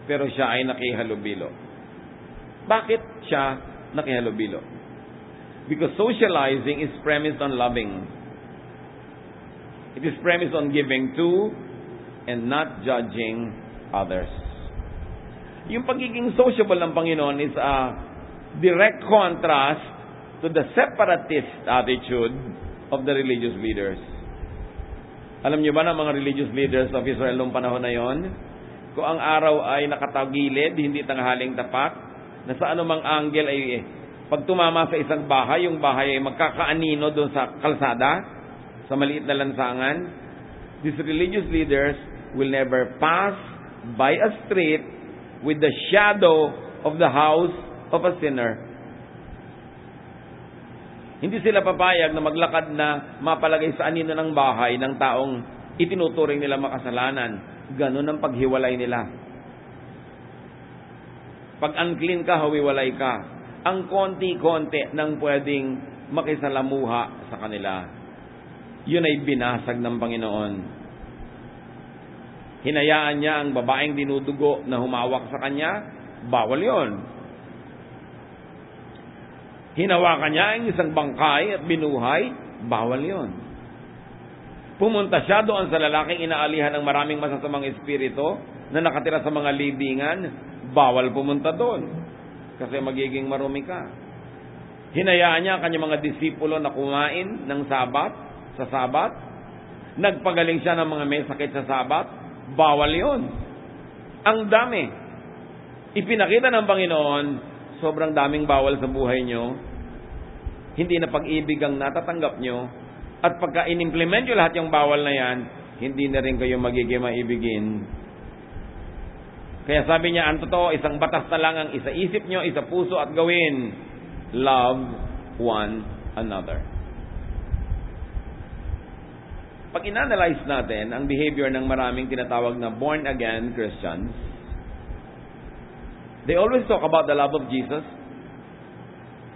pero siya ay nakihalubilo. Bakit siya nakihalubilo? Because socializing is premised on loving. It is premised on giving to and not judging others. Yung pagiging sociable ng Panginoon is a direct contrast to the separatist attitude of the religious leaders. Alam niyo ba na mga religious leaders of Israel noong panahon na yon, kung ang araw ay nakatagilid, hindi tanghaling tapat, na sa anumang angle ay pag tumama sa isang bahay, yung bahay ay magkakaanino doon sa kalsada, sa maliit na lansangan. These religious leaders will never pass by a street with the shadow of the house of a sinner. Hindi sila papayag na maglakad na mapalagay sa anino ng bahay ng taong itinuturing nila makasalanan. Ganun ang paghiwalay nila. Pag unclean ka, hawiwalay ka. Ang konti-konti nang pwedeng makisalamuha sa kanila. Yun ay binasag ng Panginoon. Hinayaan niya ang babaeng dinudugo na humawak sa kanya, bawal yon. Hinawakan niya ang isang bangkay at binuhay, bawal yon. Pumunta siya doon sa lalaking inaalihan ng maraming masasamang espiritu na nakatira sa mga libingan, bawal pumunta doon kasi magiging marumi ka. Hinayaan niya ang kanyang mga disipulo na kumain ng sa Sabat. Nagpagaling siya ng mga may sakit sa Sabat, bawal yon. Ang dami. Ipinakita ng Panginoon, sobrang daming bawal sa buhay nyo. Hindi na pag-ibig ang natatanggap nyo. At pagka in-implement nyo lahat yung bawal na yan, hindi na rin kayo magiging maibigin. Kaya sabi niya, ang totoo, isang batas na lang ang isa-isip nyo, isa-puso at gawin. Love one another. Pag in-analyze natin ang behavior ng maraming tinatawag na born-again Christians, they always talk about the love of Jesus,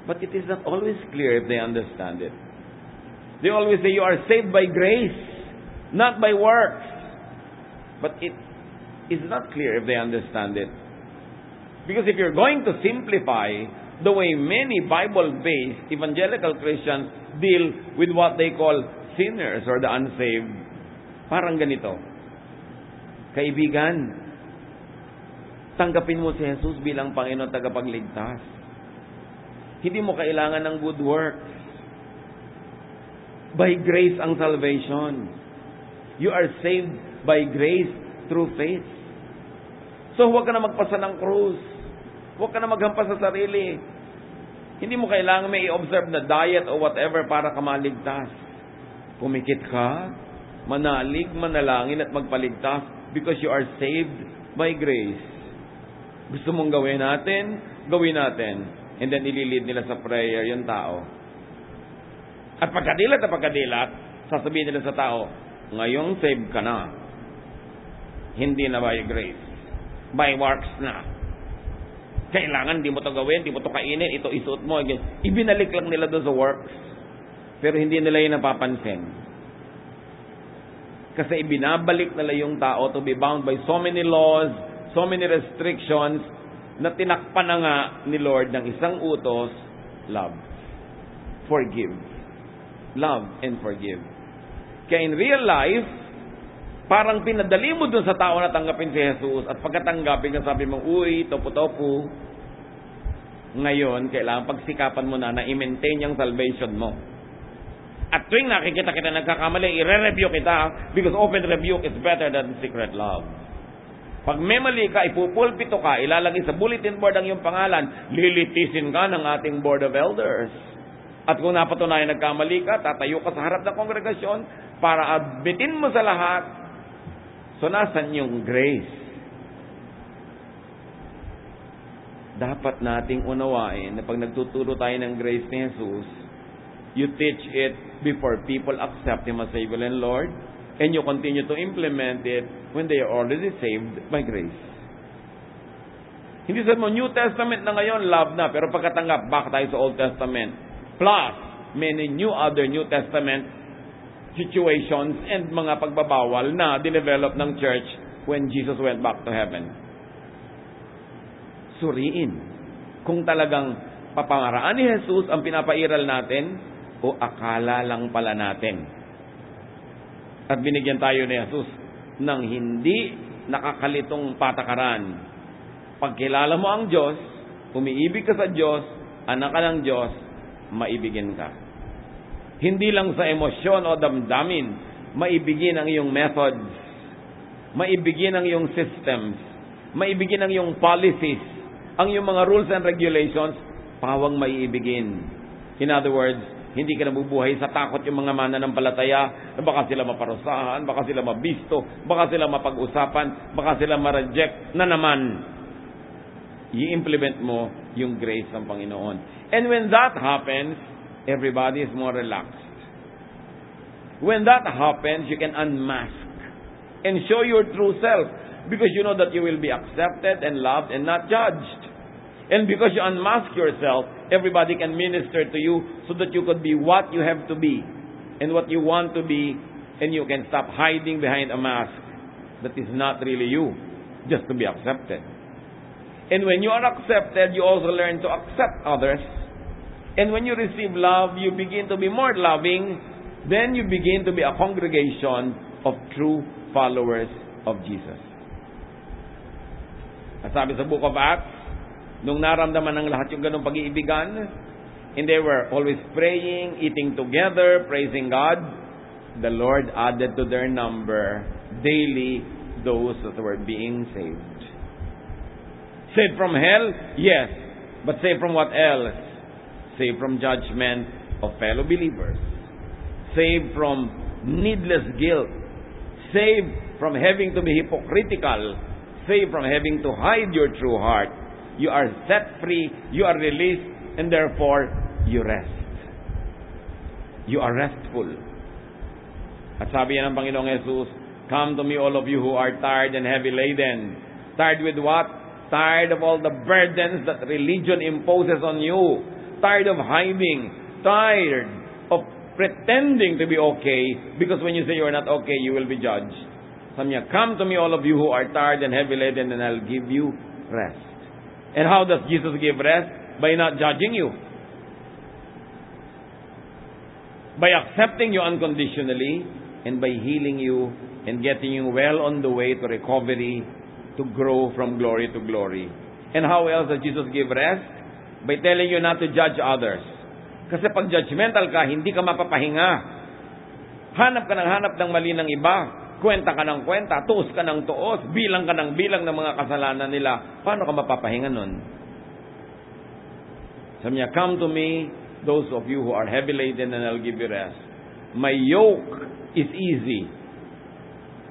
but it is not always clear if they understand it. They always say you are saved by grace, not by works. But it is not clear if they understand it. Because if you're going to simplify the way many Bible-based evangelical Christians deal with what they call sinners or the unsaved, parang ganito. Kaibigan, tanggapin mo si Jesus bilang Panginoon tagapagligtas. Hindi mo kailangan ng good works. By grace ang salvation. You are saved by grace through faith. So huwag ka na magpasa ng krus. Huwag ka na maghampas sa sarili. Hindi mo kailangan may i-observe na diet o whatever para ka maligtas. Pumikit ka, manalig, manalangin at magpaligtas because you are saved by grace. Gusto mong gawin natin, gawin natin. And then ililid nila sa prayer yung tao. At pagkadilat, sasabihin nila sa tao, ngayong saved ka na. Hindi na by grace. By works na. Kailangan, di mo to gawin, di mo to kainin, ito isuot mo. Ibinalik lang nila doon sa works. Pero hindi nila yung napapansin. Kasi ibinabalik nila yung tao to be bound by so many laws, so many restrictions, na tinakpan na nga ni Lord ng isang utos, love. Forgive. Love and forgive. Kaya in real life, parang pinadali mo dun sa tao na tanggapin si Jesus at pagkatanggapin ka sabi mong, uy, topo-topo. Ngayon, kailangan pagsikapan mo na i-maintain yung salvation mo. At tuwing nakikita kita nagkakamali, i-re-rebuke kita because open rebuke is better than secret love. Pag may mali ka, ipupulpito ka, ilalagay sa bulletin board ang iyong pangalan, lilitisin ka ng ating board of elders. At kung napatunayan nagkamali ka, tatayo ka sa harap ng kongregasyon para admitin mo sa lahat. So, nasan yung grace? Dapat nating unawain na pag nagtuturo tayo ng grace ni Jesus, you teach it before people accept Him as Savior and Lord, and you continue to implement it when they are already saved by grace. Hindi sabi mo, New Testament na ngayon, love na, pero pagkatanggap, back tayo sa Old Testament. Plus, many other New Testament situations and mga pagbabawal na dinevelop ng church when Jesus went back to heaven. Suriin kung talagang papangaraan ni Jesus ang pinapairal natin o akala lang pala natin. At binigyan tayo ni Jesus ng hindi nakakalitong patakaran. Pagkilala mo ang Diyos, umiibig ka sa Diyos, anak ka ng Diyos, maibigin ka. Hindi lang sa emosyon o damdamin, maibigin ang iyong methods, maibigin ang iyong systems, maibigin ang iyong policies, ang iyong mga rules and regulations, pawang maiibigin. In other words, hindi ka nabubuhay sa takot yung mga mananampalataya na baka sila maparusahan, baka sila mabisto, baka sila mapag-usapan, baka sila ma-reject na naman. I-implement mo yung grace ng Panginoon. And when that happens, everybody is more relaxed. When that happens, you can unmask and show your true self, because you know that you will be accepted and loved and not judged. And because you unmask yourself, everybody can minister to you so that you could be what you have to be and what you want to be, and you can stop hiding behind a mask that is not really you, just to be accepted. And when you are accepted, you also learn to accept others. And when you receive love, you begin to be more loving. Then you begin to be a congregation of true followers of Jesus. At sabi sa Book of Acts, nung naramdaman ng lahat yung ganong pag-iibigan, and they were always praying, eating together, praising God, the Lord added to their number daily those that were being saved. Saved from hell? Yes. But saved from what else? Saved from judgment of fellow believers. Saved from needless guilt. Saved from having to be hypocritical. Saved from having to hide your true heart. You are set free, you are released, and therefore, you rest. You are restful. At sabi yan ng Panginoong Jesus, "Come to me, all of you who are tired and heavy laden." Tired with what? Tired of all the burdens that religion imposes on you. Tired of hiding. Tired of pretending to be okay, because when you say you are not okay, you will be judged. Sabi niya, "Come to me, all of you who are tired and heavy laden, and I'll give you rest." And how does Jesus give rest? By not judging you. By accepting you unconditionally, and by healing you and getting you well on the way to recovery, to grow from glory to glory. And how else does Jesus give rest? By telling you not to judge others. Kasi pag judgmental ka, hindi ka mapapahinga. Hanap ka ng mali ng iba. Kwenta ka ng kwenta. Tuos ka ng tuos. Bilang ka ng bilang ng mga kasalanan nila. Paano ka mapapahinga nun? Sabi niya, "Come to me, those of you who are heavy laden, and I'll give you rest. My yoke is easy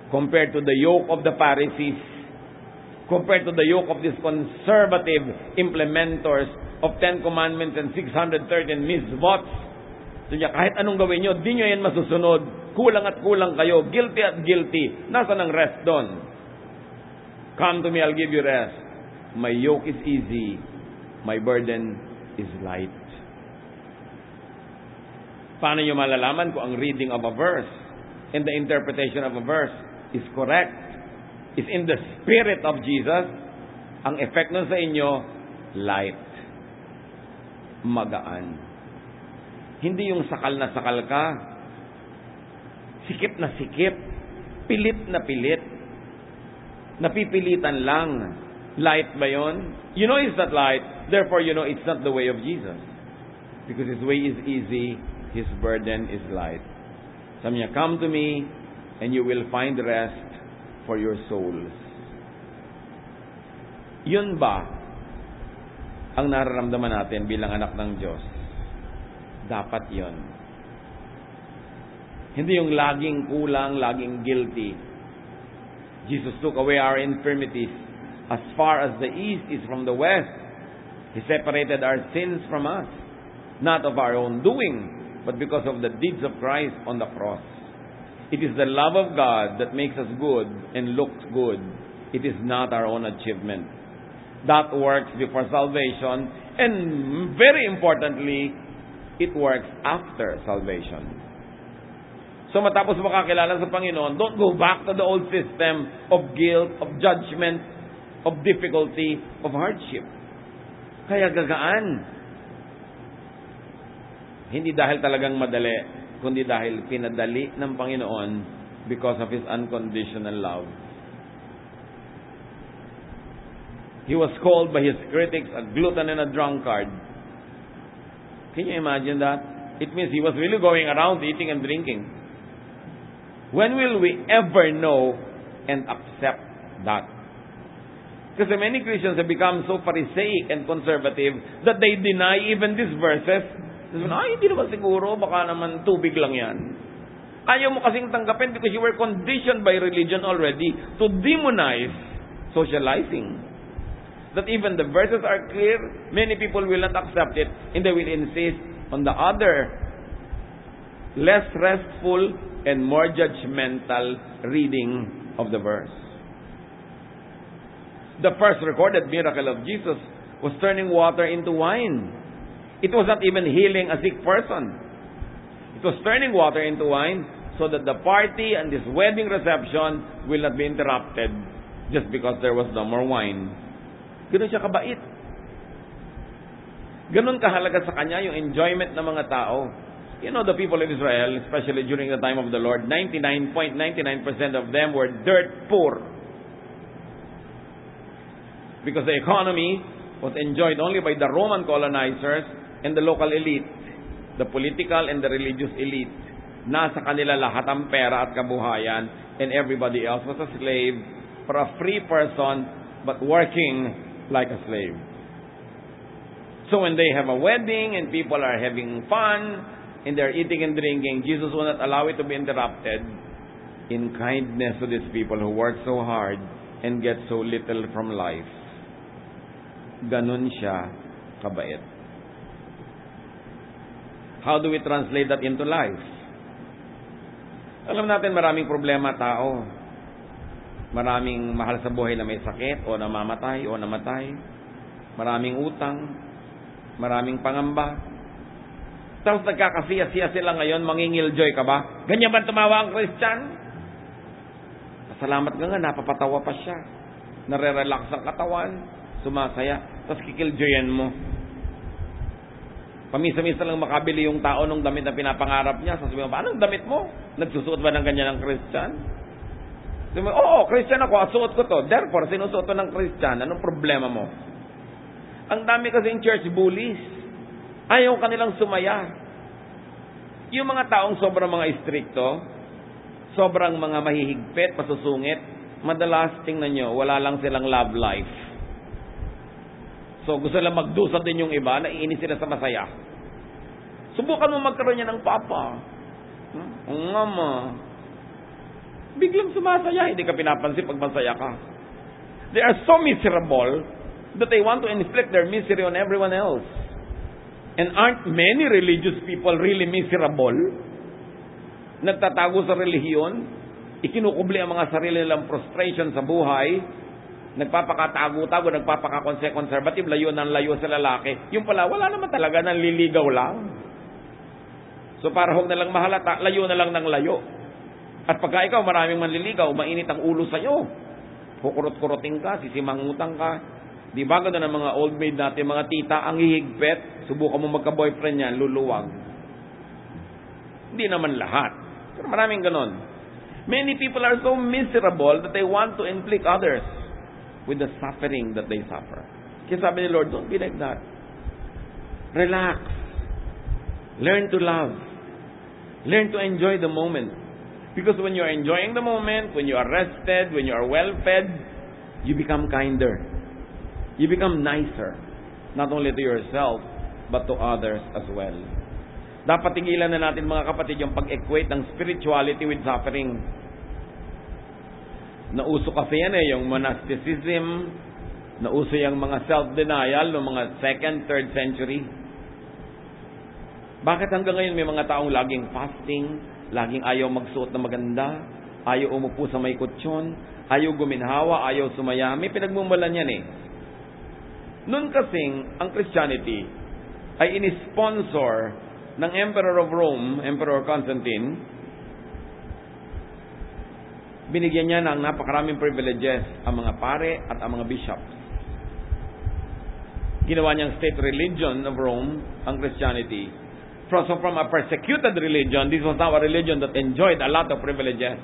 compared to the yoke of the Pharisees, compared to the yoke of these conservative implementors of 10 Commandments and 613 mitzvot." So niya, kahit anong gawin nyo, di nyo yan masusunod. Kulang at kulang kayo. Guilty at guilty. Nasa ng rest doon? "Come to me, I'll give you rest. My yoke is easy. My burden is light." Paano nyo malalaman kung ang reading of a verse and the interpretation of a verse is correct, is in the spirit of Jesus? Ang effect nun sa inyo, light. Magaan. Hindi yung sakal na sakal ka. Sikip na sikip. Pilit na pilit. Napipilitan lang. Light ba yun? You know it's not light. Therefore, you know it's not the way of Jesus. Because His way is easy. His burden is light. Sabi niya, "Come to me, and you will find rest for your souls." Yun ba ang nararamdaman natin bilang anak ng Diyos? Dapat yun. Hindi yung laging kulang, laging guilty. Jesus took away our infirmities as far as the east is from the west. He separated our sins from us, not of our own doing, but because of the deeds of Christ on the cross. It is the love of God that makes us good and looks good. It is not our own achievement. That works before salvation, and very importantly, it works after salvation. So matapos makakilala sa Panginoon, don't go back to the old system of guilt, of judgment, of difficulty, of hardship. Kaya gagaan. Hindi dahil talagang madali, kundi dahil pinadali ng Panginoon because of His unconditional love. He was called by His critics a glutton and a drunkard. Can you imagine that? It means He was really going around eating and drinking. When will we ever know and accept that? Because many Christians have become so Pharisaic and conservative that they deny even these verses. Hindi naman siguro, baka naman tubig lang yan. Ayaw mo kasing tanggapin because you were conditioned by religion already to demonize socializing. That even the verses are clear, many people will not accept it, and they will insist on the other, less restful and more judgmental reading of the verse. The first recorded miracle of Jesus was turning water into wine. It was not even healing a sick person. It was turning water into wine so that the party and this wedding reception will not be interrupted just because there was no more wine. Ganun siya kabait. Ganun kahalaga sa kanya yung enjoyment ng mga tao. You know, the people of Israel, especially during the time of the Lord, 99.99% of them were dirt poor. Because the economy was enjoyed only by the Roman colonizers and the local elite, the political and the religious elite. Nasa kanila lahat ang pera at kabuhayan, and everybody else was a slave for a free person but working like a slave. So when they have a wedding and people are having fun and they're eating and drinking, Jesus will not allow it to be interrupted in kindness to these people who work so hard and get so little from life. Ganun siya kabait. How do we translate that into life? Alam natin maraming problema tao. Maraming mahal sa buhay na may sakit o namamatay o namatay. Maraming utang. Maraming pangamba. Tapos nagkakasiya-siya sila ngayon, mangingil-joy ka ba? Ganyan ba tumawa ang Christian? Pasalamat ka nga, napapatawa pa siya. Nare-relax ang katawan, sumasaya. Tapos kikil-joyan mo. Pamisa-misa lang makabili yung tao ng damit na pinapangarap niya. Sasabihin mo, anong damit mo? Nagsusuot ba ng ganyan ng Christian? Sabi mo, oo, Christian ako, suot ko to. Therefore, sinusuot to ng Christian. Anong problema mo? Ang dami kasing church bullies. Ayaw kanilang sumaya. Yung mga taong sobrang mga istrikto, sobrang mga mahihigpit, pasusungit, madalas tingnan nyo, wala lang silang love life. So gusto lang magdusa din yung iba, naiinis sila sa masaya. Subukan mo magkaroon niya ng papa. Ang mama. Biglang sumasaya, hindi ka pinapansin pag masaya ka. They are so miserable that they want to inflict their misery on everyone else. And aren't many religious people really miserable? Nagtatago sa relihiyon, ikinukubli ang mga sarili nilang frustration sa buhay, nagpapakatago-tago, nagpapakakonservative, layo ng layo sa lalaki. Yung pala, wala naman talaga, nanliligaw lang. So para huwag na lang mahalata, layo na lang ng layo. At pagka ikaw maraming manliligaw, mainit ang ulo sa'yo. Kukurot-kuroting ka, sisimangutang ka. Di ba gano'n ang mga old maid natin, mga tita, ang hihigpit, subukan mo magka-boyfriend yan, luluwag. Hindi naman lahat. Pero maraming gano'n. Many people are so miserable that they want to inflict others with the suffering that they suffer. Kaya sabi ni Lord, don't be like that. Relax. Learn to love. Learn to enjoy the moment. Because when you are enjoying the moment, when you are rested, when you are well-fed, you become kinder. You become nicer, not only to yourself, but to others as well. Dapat tigilan na natin mga kapatid yung pag-equate ng spirituality with suffering. Nauso kasi yan yung monasticism, nauso yung mga self-denial ng mga 2nd, 3rd century. Bakit hanggang ngayon may mga taong laging fasting, laging ayaw magsuot na maganda, ayaw umupo sa may kutsyon, ayaw guminhawa, ayaw sumaya? May pinagmumulan yan eh. Noon kasing, ang Christianity ay inisponsor ng Emperor of Rome, Emperor Constantine. Binigyan niya ng napakaraming privileges ang mga pare at ang mga bishops. Ginawa niyang state religion of Rome, ang Christianity. So from a persecuted religion, this was now a religion that enjoyed a lot of privileges.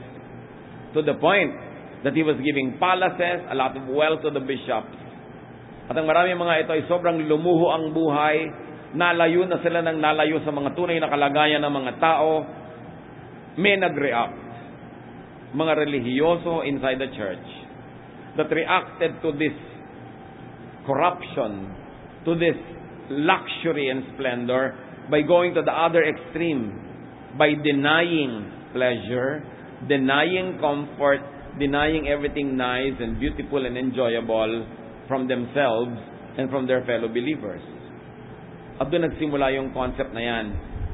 To the point that he was giving palaces, a lot of wealth to the bishops. At ang maraming mga ito ay sobrang lumuho ang buhay, nalayo na sila ng nalayo sa mga tunay na kalagayan ng mga tao. May nag-react, mga relihiyoso inside the church, that reacted to this corruption, to this luxury and splendor, by going to the other extreme, by denying pleasure, denying comfort, denying everything nice and beautiful and enjoyable from themselves and from their fellow believers. At doon nagsimula yung concept na yan,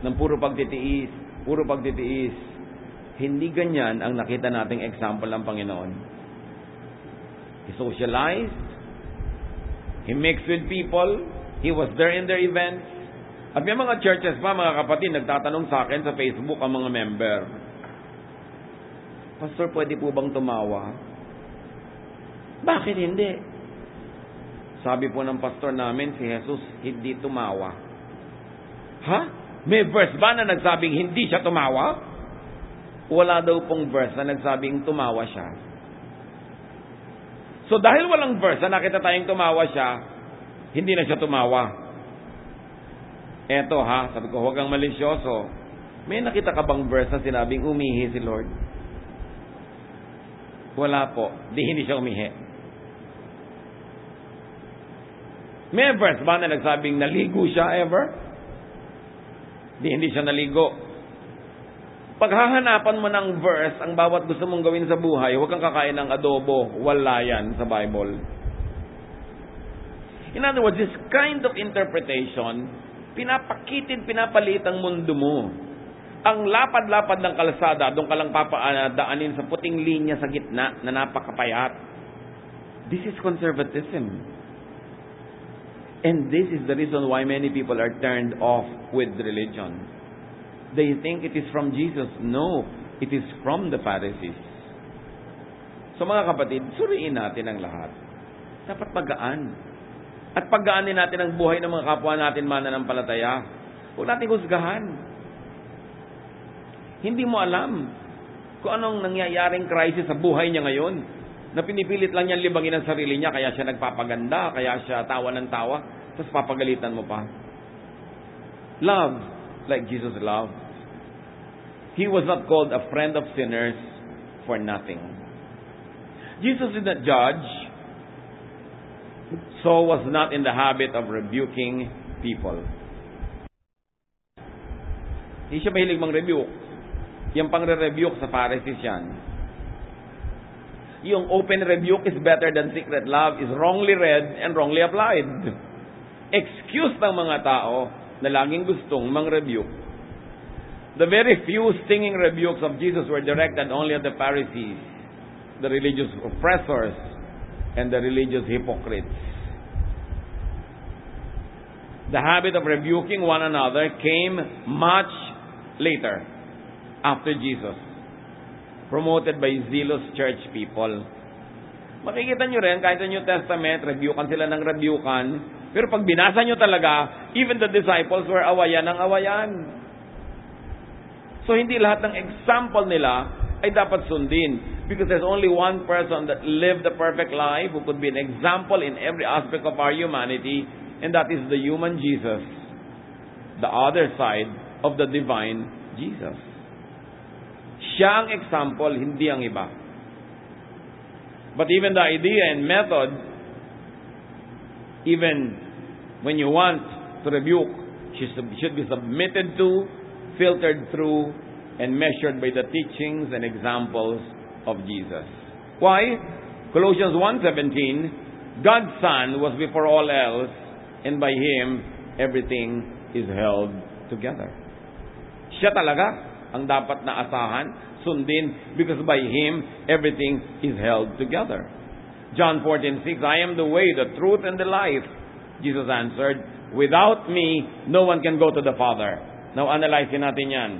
ng puro pagtitiis, puro pagtitiis. Hindi ganyan ang nakita nating example ng Panginoon. He socialized, He mixed with people, He was there in their events. At may mga churches pa, mga kapatid, nagtatanong sa akin sa Facebook ang mga member, Pastor, pwede po bang tumawa? Bakit hindi? Sabi po ng pastor namin, si Jesus, hindi tumawa. Ha? May verse ba na nagsabing hindi siya tumawa? Wala daw pong verse na nagsabing tumawa siya. So dahil walang verse na nakita tayong tumawa siya, hindi na siya tumawa. Eto ha, sabi ko, huwag kang malisyoso. May nakita ka bang verse na sinabing umihi si Lord? Wala po. Hindi siya umihi. May verse ba na nagsabing naligo siya ever? Hindi siya naligo. Paghahanapan mo ng verse ang bawat gusto mong gawin sa buhay, huwag kang kakain ng adobo. Wala yan sa Bible. In other words, this kind of interpretation, pinapaliit ang mundo mo. Ang lapad-lapad ng kalsada, doon ka lang papadaanin sa puting linya sa gitna na napakapayat. This is conservatism. And this is the reason why many people are turned off with religion. They think it is from Jesus. No, it is from the Pharisees. So mga kapatid, suriin natin ang lahat. Dapat magaan. At paggaanin natin ang buhay ng mga kapwa natin mananampalataya. Huwag natin husgahan. Hindi mo alam kung anong nangyayaring crisis sa buhay niya ngayon. Na pinipilit lang niya libangin ang sarili niya, kaya siya nagpapaganda, kaya siya tawa ng tawa, tapos papagalitan mo pa. Love, like Jesus loved. He was not called a friend of sinners for nothing. Jesus did not judge, so was not in the habit of rebuking people. Hindi siya mahilig mang-rebuke. Yung pang-rebuke sa Pharisees yan. Yung open rebuke is better than secret love is wrongly read and wrongly applied. Excuse ng mga tao na laging gustong mang-rebuke. The very few stinging rebukes of Jesus were directed only at the Pharisees, the religious oppressors, and the religious hypocrites. The habit of rebuking one another came much later, after Jesus, promoted by zealous church people. Makikita nyo rin, kahit sa New Testament, rebukan sila ng rebukan. Pero pag binasa nyo talaga, even the disciples were awayan ng awayan. So hindi lahat ng example nila ay dapat sundin. Because there's only one person that lived the perfect life, who could be an example in every aspect of our humanity, and that is the human Jesus. The other side of the divine Jesus. Siya ang example, hindi ang iba. But even the idea and method, even when you want to rebuke, should be submitted to, filtered through, and measured by the teachings and examples of Jesus. Why? Colossians 1:17, God's Son was before all else, and by Him, everything is held together. Siya talaga ang dapat na asahan, sundin, because by Him, everything is held together. John 14:6, I am the way, the truth, and the life. Jesus answered, without me, no one can go to the Father. Now, analyze natin yan.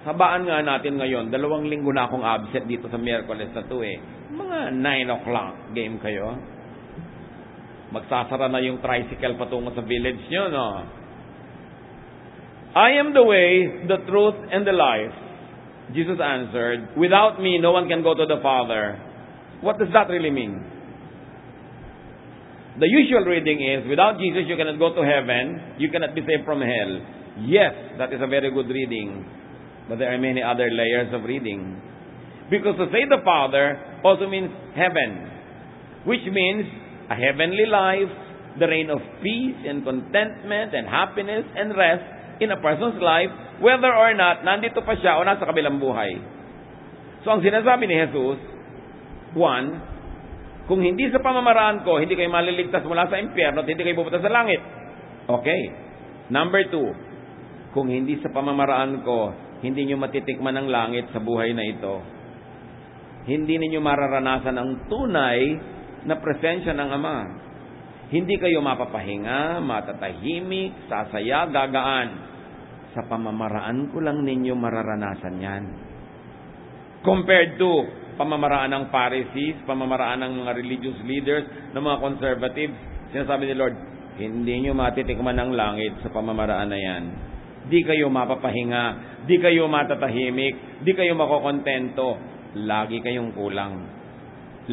Habaan nga natin ngayon, 2 linggo na akong absent dito sa Miyerkules na to eh. Mga 9 o'clock game kayo. Magsasara na yung tricycle patungo sa village nyo, no? I am the way, the truth, and the life. Jesus answered, without me, no one can go to the Father. What does that really mean? The usual reading is, without Jesus, you cannot go to heaven, you cannot be saved from hell. Yes, that is a very good reading. But there are many other layers of reading. Because to say the Father also means heaven, which means a heavenly life, the reign of peace and contentment and happiness and rest in a person's life, whether or not nandito pa siya o nasa kabilang buhay. So ang sinasabi ni Jesus, one, kung hindi sa pamamaraan ko, hindi kayo maliligtas mula sa impyerno at hindi kayo pupunta sa langit. Okay. Number 2, kung hindi sa pamamaraan ko, hindi nyo matitikman ang langit sa buhay na ito. Hindi ninyo mararanasan ang tunay na presensya ng Ama. Hindi kayo mapapahinga, matatahimik, sasaya, gagaan. Sa pamamaraan ko lang ninyo mararanasan yan. Compared to pamamaraan ng Pharisees, pamamaraan ng mga religious leaders, ng mga conservatives, sinasabi ni Lord, hindi nyo matitikman ang langit sa pamamaraan na yan. Di kayo mapapahinga, di kayo matatahimik, di kayo makokontento. Lagi kayong kulang.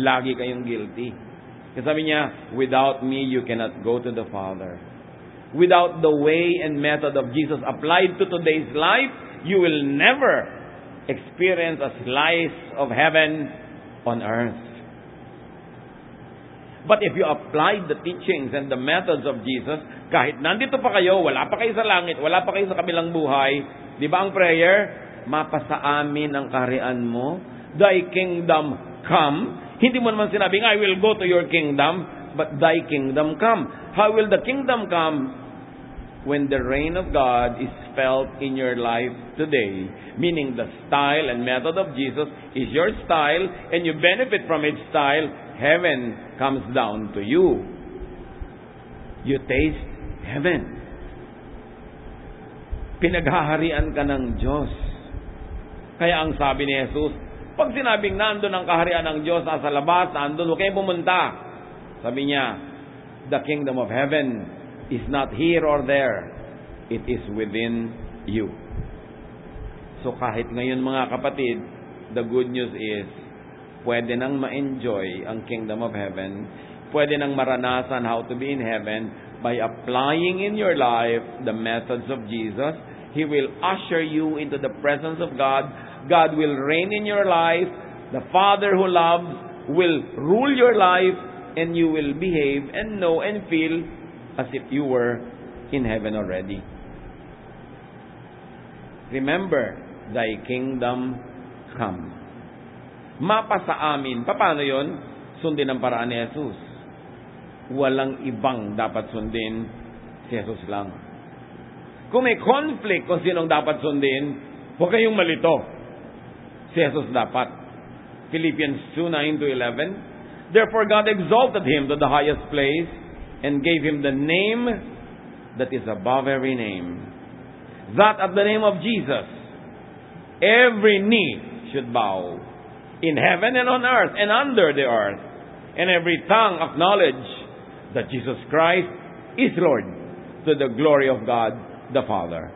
Lagi kayong guilty. Kasi sabi niya, without me, you cannot go to the Father. Without the way and method of Jesus applied to today's life, you will never experience a slice of heaven on earth. But if you apply the teachings and the methods of Jesus, kahit nandito pa kayo, wala pa kayo sa langit, wala pa kayo sa kabilang buhay, di ba ang prayer? Mapasa amin ang kaharian mo, thy kingdom come. Hindi mo naman sinabing, I will go to your kingdom, but thy kingdom come. How will the kingdom come? When the reign of God is felt in your life today. Meaning the style and method of Jesus is your style, and you benefit from its style. Heaven comes down to you. You taste heaven. Pinaghaharian ka ng Diyos. Kaya ang sabi ni Jesus, pag sinabing nandun ang kaharian ng Diyos nasa labas, nandun, huwag kayong pumunta. Sabi niya, the kingdom of heaven is not here or there. It is within you. So kahit ngayon mga kapatid, the good news is, pwede nang ma-enjoy ang kingdom of heaven. Pwede nang maranasan how to be in heaven by applying in your life the methods of Jesus. He will usher you into the presence of God. God will reign in your life. The Father who loves will rule your life, and you will behave and know and feel as if you were in heaven already. Remember, thy kingdom come. Mapa sa amin. Paano yun? Sundin ang paraan ni Jesus. Walang ibang dapat sundin, si Jesus lang. Kung may conflict kung sinong dapat sundin, huwag kayong malito. Si Jesus dapat. Philippians 2:9-11. Therefore God exalted Him to the highest place and gave Him the name that is above every name. That at the name of Jesus, every knee should bow, in heaven and on earth and under the earth, and every tongue acknowledge that Jesus Christ is Lord, to the glory of God the Father.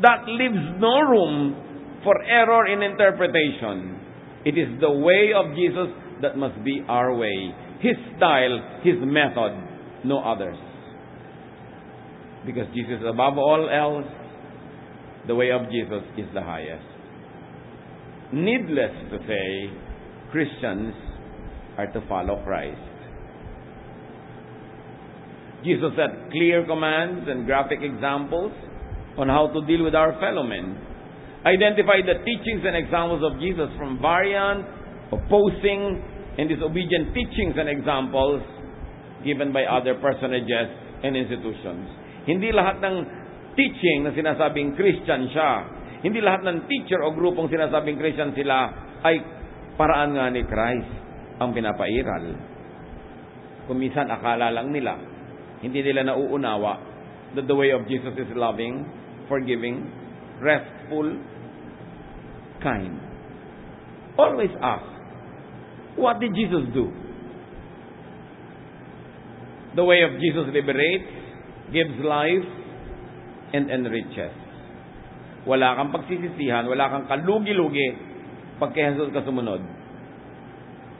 That leaves no room for error in interpretation. It is the way of Jesus that must be our way. His style, His method, no others. Because Jesus is above all else, the way of Jesus is the highest. Needless to say, Christians are to follow Christ. Jesus set clear commands and graphic examples on how to deal with our fellow men. Identify the teachings and examples of Jesus from variant, opposing, and disobedient teachings and examples given by other personages and institutions. Hindi lahat ng teaching na sinasabing Christian siya, hindi lahat ng teacher o grupong sinasabing Christian sila ay paraan nga ni Christ ang pinapairal. Kung minsan akala lang nila, hindi nila nauunawa that the way of Jesus is loving, forgiving, restful, kind. Always ask, what did Jesus do? The way of Jesus liberates, gives life, and enriches. Wala kang pagsisisihan, wala kang kalugi-lugi pag kay Jesus ka sumunod.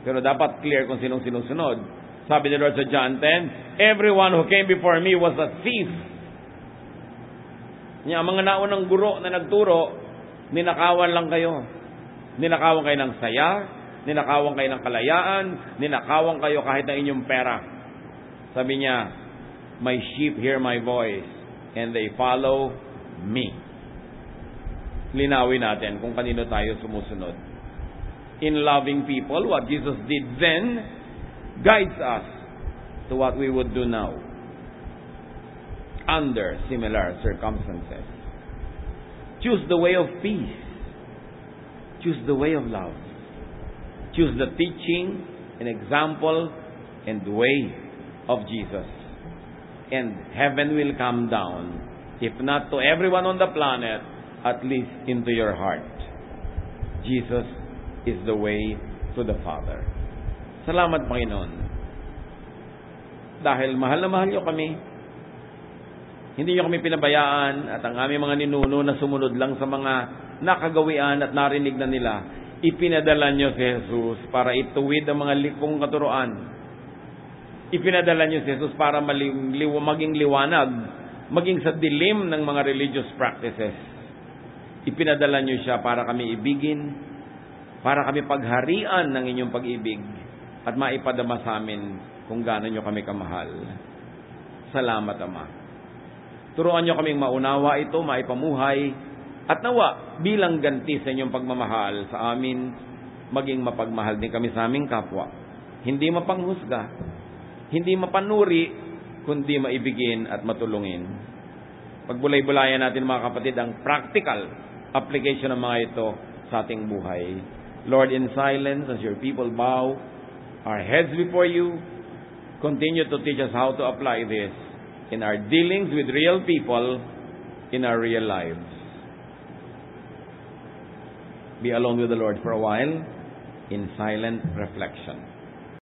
Pero dapat clear kung sinong sinusunod. Sabi ni Lord sa John 10, everyone who came before me was a thief. Ang mga naunang guro na nagturo, ninakawan lang kayo. Ninakawan kayo ng saya, ninakawan kayo ng kalayaan, ninakawan kayo kahit ng inyong pera. Sabi niya, my sheep hear my voice, and they follow me. Linawin natin kung kanino tayo sumusunod. In loving people, what Jesus did then guides us to what we would do now. under similar circumstances. Choose the way of peace. Choose the way of love. Choose the teaching and example and way of Jesus. And heaven will come down, if not to everyone on the planet, at least into your heart. Jesus is the way to the Father. Salamat, Panginoon. Dahil mahal na mahal niyo kami, hindi niyo kami pinabayaan, at ang aming mga ninuno na sumunod lang sa mga nakagawian at narinig na nila, ipinadala niyo si Jesus para ituwid ang mga likong katuroan. Ipinadala niyo si Jesus para maging liwanag, maging sa dilim ng mga religious practices. Ipinadala niyo siya para kami ibigin, para kami pagharian ng inyong pag-ibig, at maipadama sa amin kung gaano niyo kami kamahal. Salamat, Ama. Turuan niyo kaming maunawa ito, maipamuhay, at nawa bilang ganti sa inyong pagmamahal sa amin, maging mapagmahal din kami sa aming kapwa. Hindi mapanghusga, hindi mapanuri, kundi maibigin at matulungin. Pagbulay-bulayan natin, mga kapatid, ang practical application ng mga ito sa ating buhay. Lord, in silence, as your people bow our heads before you, continue to teach us how to apply this in our dealings with real people, in our real lives. Be alone with the Lord for a while in silent reflection.